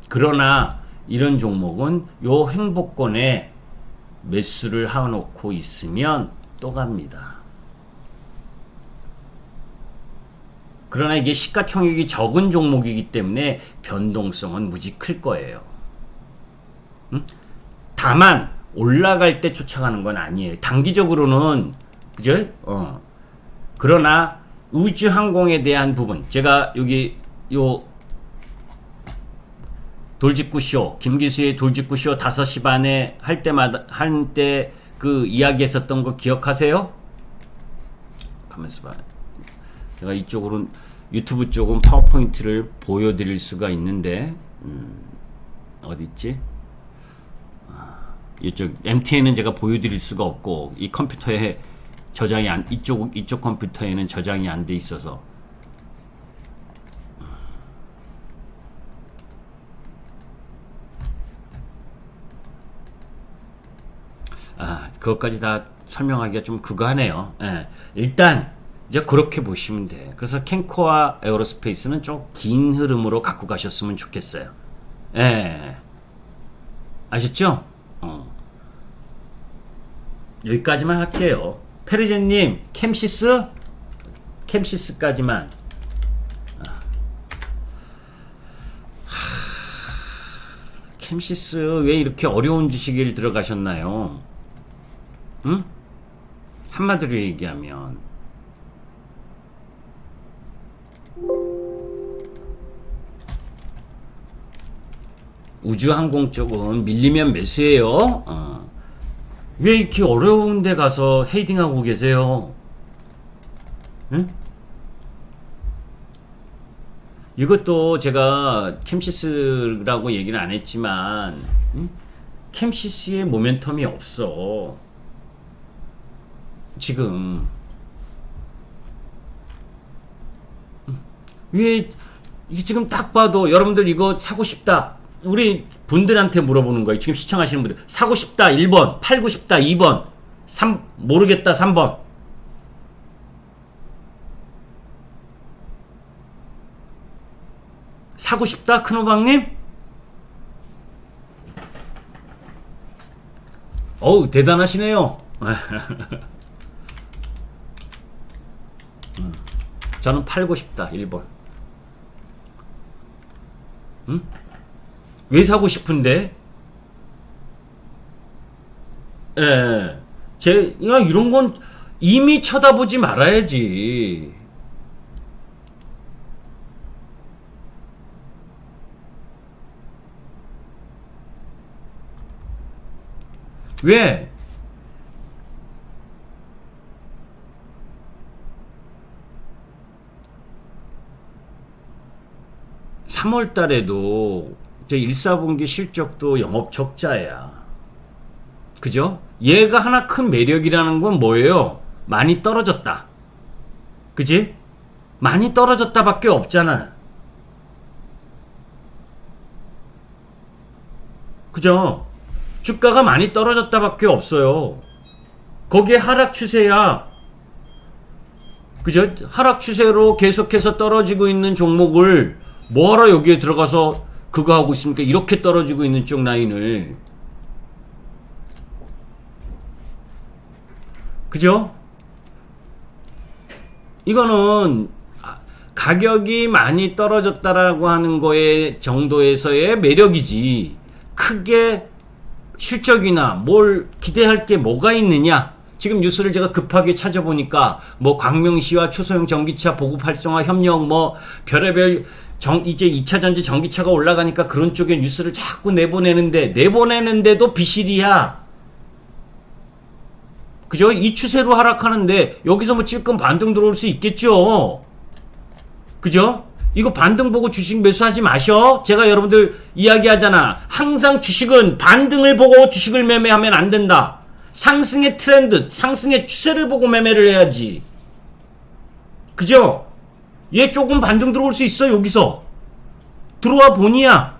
그러나 이런 종목은 요 횡보권에 매수를 해놓고 있으면 또 갑니다. 그러나 이게 시가총액이 적은 종목이기 때문에 변동성은 무지 클 거예요. 다만 올라갈 때 쫓아가는 건 아니에요. 단기적으로는, 그죠? 그러나 우주항공에 대한 부분, 제가 여기 요 돌직구쇼, 김기수의 돌직구쇼 5시 반에 할 때마다, 한때 그 이야기 했었던 거 기억하세요? 가만있어 봐. 제가 이쪽으로 유튜브 쪽은 파워포인트를 보여드릴 수가 있는데 어디 있지? 이쪽 MTN은 제가 보여드릴 수가 없고 이 컴퓨터에 저장이 이쪽 컴퓨터에는 저장이 안 돼 있어서 그것까지 다 설명하기가 좀 그거 하네요. 예. 일단 이제 그렇게 보시면 돼. 그래서 캔코와 에어로스페이스는 좀 긴 흐름으로 갖고 가셨으면 좋겠어요. 예. 아셨죠? 여기까지만 할게요. 페리제님, 캠시스까지만. 캠시스 왜 이렇게 어려운 주식을 들어가셨나요? 응? 한마디로 얘기하면 우주항공 쪽은 밀리면 매수해요. 왜 이렇게 어려운 데 가서 헤이딩하고 계세요? 응? 이것도 제가 캠시스라고 얘기는 안 했지만 캠시스의 모멘텀이 없어. 지금 왜 지금 딱 봐도 여러분들 이거 사고 싶다. 우리 분들한테 물어보는 거예요. 지금 시청하시는 분들 사고 싶다 1번, 팔고 싶다 2번, 모르겠다 3번. 사고 싶다 큰호박님? 어우 대단하시네요. 저는 팔고 싶다 1번. 응? 왜 사고 싶은데? 예. 이런 건 이미 쳐다보지 말아야지. 왜? (3월) 달에도 제 1사분기 실적도 영업 적자야. 그죠? 얘가 하나 큰 매력이라는 건 뭐예요? 많이 떨어졌다. 그지? 많이 떨어졌다 밖에 없잖아. 그죠? 주가가 많이 떨어졌다 밖에 없어요. 거기에 하락 추세야. 그죠? 하락 추세로 계속해서 떨어지고 있는 종목을 뭐하러 여기에 들어가서 그거 하고 있습니까? 이렇게 떨어지고 있는 쪽 라인을. 그죠? 이거는 가격이 많이 떨어졌다라고 하는 거에 정도에서의 매력이지, 크게 실적이나 뭘 기대할 게 뭐가 있느냐. 지금 뉴스를 제가 급하게 찾아보니까 뭐 광명시와 초소형 전기차 보급 활성화 협력 뭐 별의별 이제 2차 전지 전기차가 올라가니까 그런 쪽에 뉴스를 자꾸 내보내는데도 비실이야. 그죠? 이 추세로 하락하는데 여기서 뭐 찔끔 반등 들어올 수 있겠죠. 그죠? 이거 반등 보고 주식 매수하지 마셔. 제가 여러분들 이야기하잖아. 항상 주식은 반등을 보고 주식을 매매하면 안 된다. 상승의 트렌드, 상승의 추세를 보고 매매를 해야지. 그죠? 얘 조금 반등 들어올 수 있어. 여기서 들어와 보니야.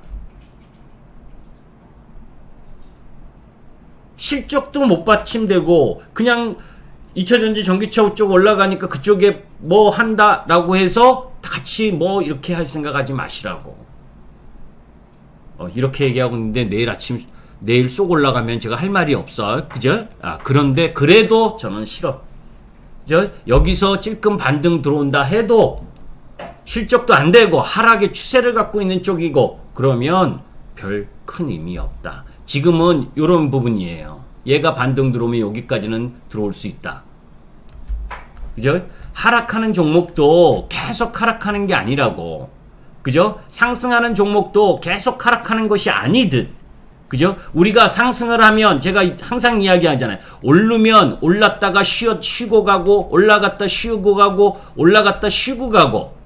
실적도 못 받침되고 그냥 2차전지 전기차 쪽 올라가니까 그쪽에 뭐 한다라고 해서 같이 뭐 이렇게 할 생각하지 마시라고. 이렇게 얘기하고 있는데 내일 쏙 올라가면 제가 할 말이 없어. 그죠? 그런데 그래도 저는 싫어. 그죠? 여기서 찔끔 반등 들어온다 해도 실적도 안 되고 하락의 추세를 갖고 있는 쪽이고 그러면 별 큰 의미 없다. 지금은 이런 부분이에요. 얘가 반등 들어오면 여기까지는 들어올 수 있다. 그죠? 하락하는 종목도 계속 하락하는 게 아니라고. 그죠? 상승하는 종목도 계속 하락하는 것이 아니듯. 그죠? 우리가 상승을 하면 제가 항상 이야기하잖아요. 오르면 올랐다가 쉬고 가고, 올라갔다 쉬고 가고, 올라갔다 쉬고 가고.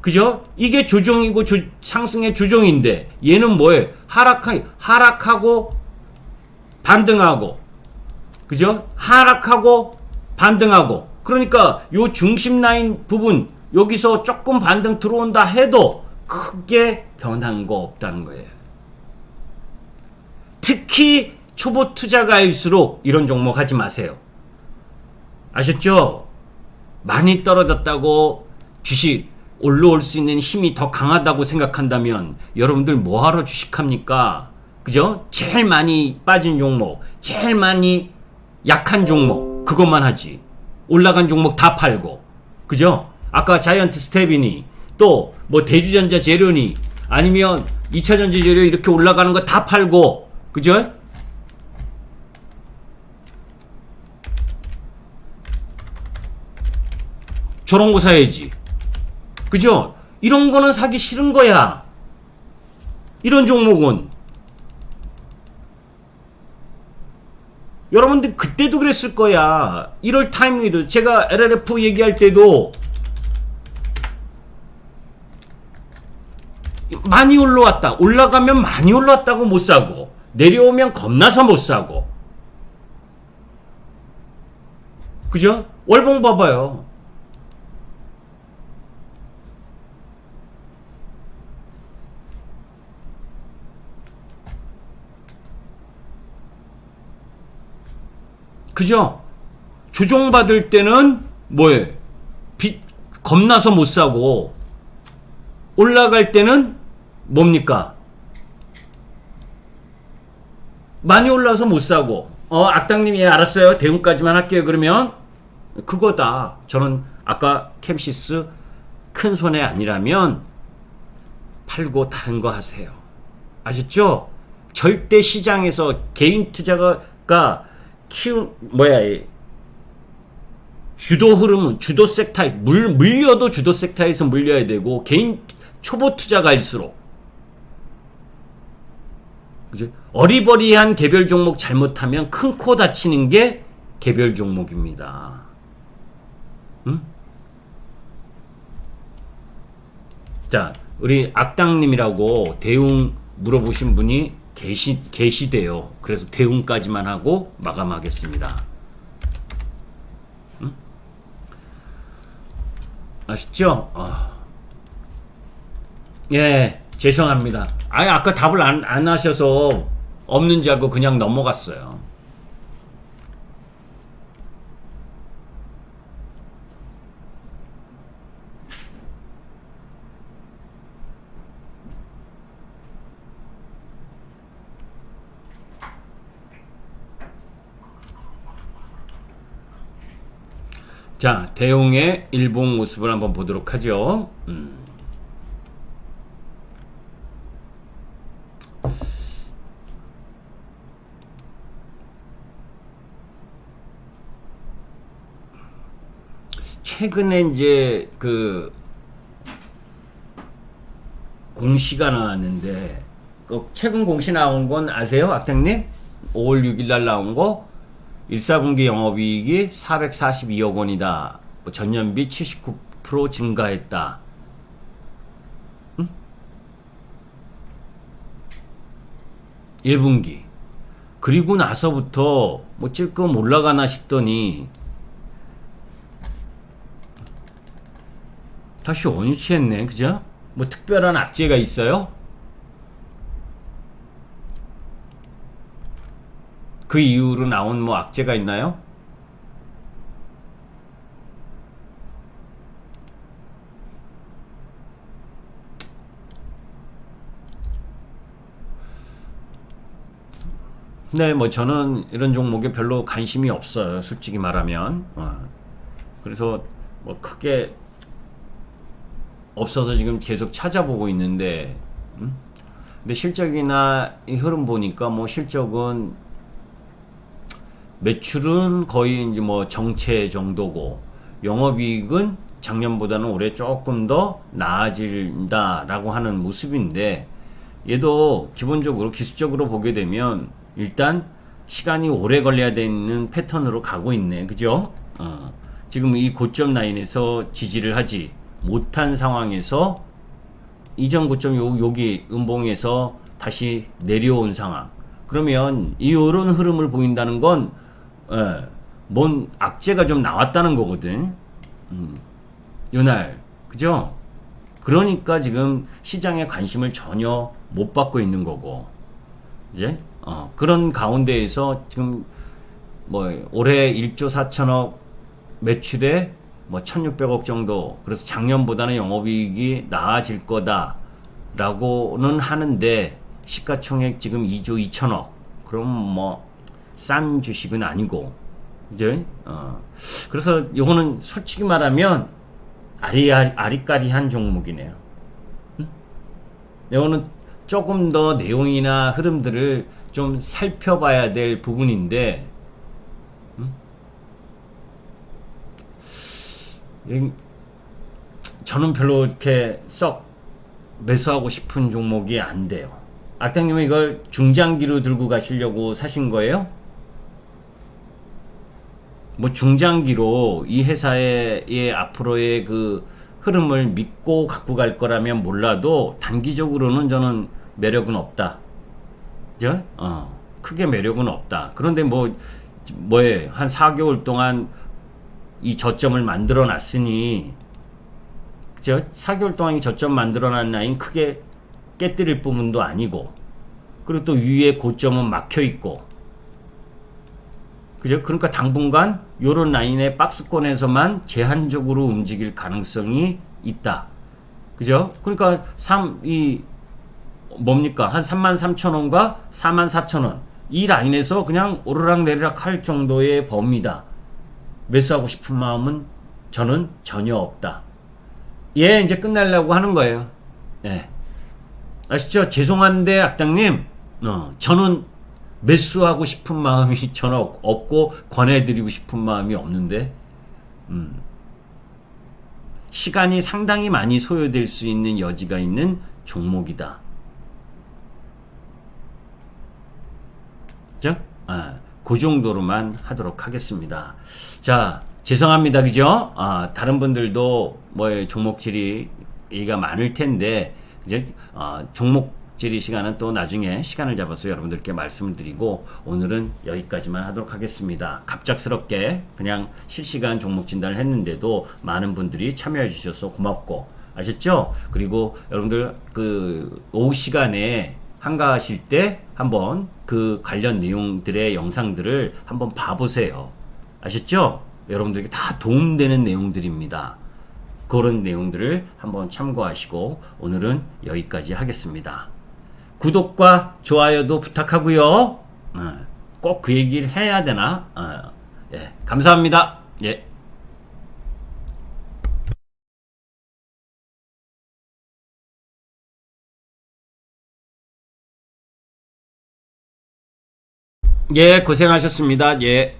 그죠? 이게 조정이고 상승의 조정인데 얘는 뭐예요? 하락하고 반등하고. 그죠? 하락하고 반등하고. 그러니까 요 중심 라인 부분 여기서 조금 반등 들어온다 해도 크게 변한 거 없다는 거예요. 특히 초보 투자가일수록 이런 종목 하지 마세요. 아셨죠? 많이 떨어졌다고 주식 올라올 수 있는 힘이 더 강하다고 생각한다면 여러분들 뭐하러 주식합니까? 그죠? 제일 많이 빠진 종목, 제일 많이 약한 종목 그것만 하지. 올라간 종목 다 팔고. 그죠? 아까 자이언트 스텝이니 또 뭐 대주전자 재료니 아니면 2차전지 재료 이렇게 올라가는 거 다 팔고. 그죠? 저런 거 사야지. 그죠? 이런 거는 사기 싫은 거야. 이런 종목은. 여러분들 그때도 그랬을 거야. 1월 타이밍에도 제가 LRF 얘기할 때도 많이 올라왔다. 올라가면 많이 올라왔다고 못 사고 내려오면 겁나서 못 사고. 그죠? 월봉 봐봐요. 그죠? 조정받을 때는 뭐예요? 겁나서 못 사고 올라갈 때는 뭡니까? 많이 올라서 못 사고. 악당님이 알았어요. 대응까지만 할게요. 그러면 그거다. 저는 아까 캠시스 큰 손해 아니라면 팔고 다른 거 하세요. 아셨죠? 절대 시장에서 개인 투자가 주도 흐름은 주도 섹터 물려도 주도 섹터에서 물려야 되고 개인 초보 투자가일수록 그죠? 어리버리한 개별 종목 잘못하면 큰 코 다치는 게 개별 종목입니다. 응? 자, 우리 악당님이라고 대웅 물어보신 분이 계시대요. 그래서 대웅까지만 하고 마감하겠습니다. 응? 아시죠? 예, 죄송합니다. 아니, 아까 답을 안 하셔서 없는 줄 알고 그냥 넘어갔어요. 자, 대웅의 일봉 모습을 한번 보도록 하죠. 최근에 이제 그 공시가 나왔는데 최근 공시 나온 건 아세요? 악당님? 5월 6일 날 나온 거 1사분기 영업이익이 442억 원이다. 전년비 79% 증가했다. 응? 1분기. 그리고 나서부터 뭐 찔끔 올라가나 싶더니 다시 원위치했네. 그죠? 뭐 특별한 악재가 있어요? 그 이후로 나온 뭐 악재가 있나요? 네, 뭐 저는 이런 종목에 별로 관심이 없어요. 솔직히 말하면. 그래서 뭐 크게 없어서 지금 계속 찾아보고 있는데, 근데 실적이나 이 흐름 보니까 뭐 실적은 매출은 거의 이제 뭐 정체 정도고 영업이익은 작년보다는 올해 조금 더 나아진다라고 하는 모습인데, 얘도 기본적으로 기술적으로 보게 되면 일단 시간이 오래 걸려야 되는 패턴으로 가고 있네. 그죠? 지금 이 고점 라인에서 지지를 하지 못한 상황에서 이전 고점 여기 음봉에서 다시 내려온 상황. 그러면 이런 흐름을 보인다는 건 뭔 악재가 좀 나왔다는 거거든. 요날. 그죠? 그러니까 지금 시장의 관심을 전혀 못 받고 있는 거고. 이제 그런 가운데에서 지금 뭐 올해 1조 4천억 매출에 뭐 1,600억 정도, 그래서 작년보다는 영업이익이 나아질 거다라고는 하는데 시가총액 지금 2조 2천억. 그럼 뭐 싼 주식은 아니고, 이제 그래서 요거는 솔직히 말하면 아리까리한 종목이네요. 요거는 조금 더 내용이나 흐름들을 좀 살펴봐야 될 부분인데, 저는 별로 이렇게 썩 매수하고 싶은 종목이 안 돼요. 악당님은 이걸 중장기로 들고 가시려고 사신 거예요? 뭐 중장기로 이 회사의 앞으로의 그 흐름을 믿고 갖고 갈 거라면 몰라도 단기적으로는 저는 매력은 없다. 그죠? 크게 매력은 없다. 그런데 뭐에 한 4개월 동안 이 저점을 만들어 놨으니, 그죠? 4개월 동안 이 저점 만들어 놨 라인 크게 깨뜨릴 부분도 아니고, 그리고 또 위에 고점은 막혀 있고, 그죠? 그러니까 당분간 요런 라인의 박스권에서만 제한적으로 움직일 가능성이 있다. 그죠? 그러니까 뭡니까? 한 33,000원과 44,000원. 이 라인에서 그냥 오르락내리락 할 정도의 범위다. 매수하고 싶은 마음은 저는 전혀 없다. 예, 이제 끝내려고 하는 거예요. 예. 아시죠? 죄송한데, 악당님, 저는 매수하고 싶은 마음이 전혀 없고, 권해드리고 싶은 마음이 없는데, 시간이 상당히 많이 소요될 수 있는 여지가 있는 종목이다. 그죠? 그 정도로만 하도록 하겠습니다. 자, 죄송합니다. 그죠? 다른 분들도 뭐 종목질이 얘기가 많을 텐데, 이제, 종목질이 시간은 또 나중에 시간을 잡아서 여러분들께 말씀을 드리고, 오늘은 여기까지만 하도록 하겠습니다. 갑작스럽게 그냥 실시간 종목 진단을 했는데도 많은 분들이 참여해 주셔서 고맙고, 아셨죠? 그리고 여러분들 오후 시간에 한가하실 때 한번 그 관련 내용들의 영상들을 한번 봐보세요. 아셨죠? 여러분들에게 다 도움되는 내용들입니다. 그런 내용들을 한번 참고하시고 오늘은 여기까지 하겠습니다. 구독과 좋아요도 부탁하고요. 꼭 그 얘기를 해야 되나? 예, 감사합니다. 예. 예, 고생하셨습니다. 예.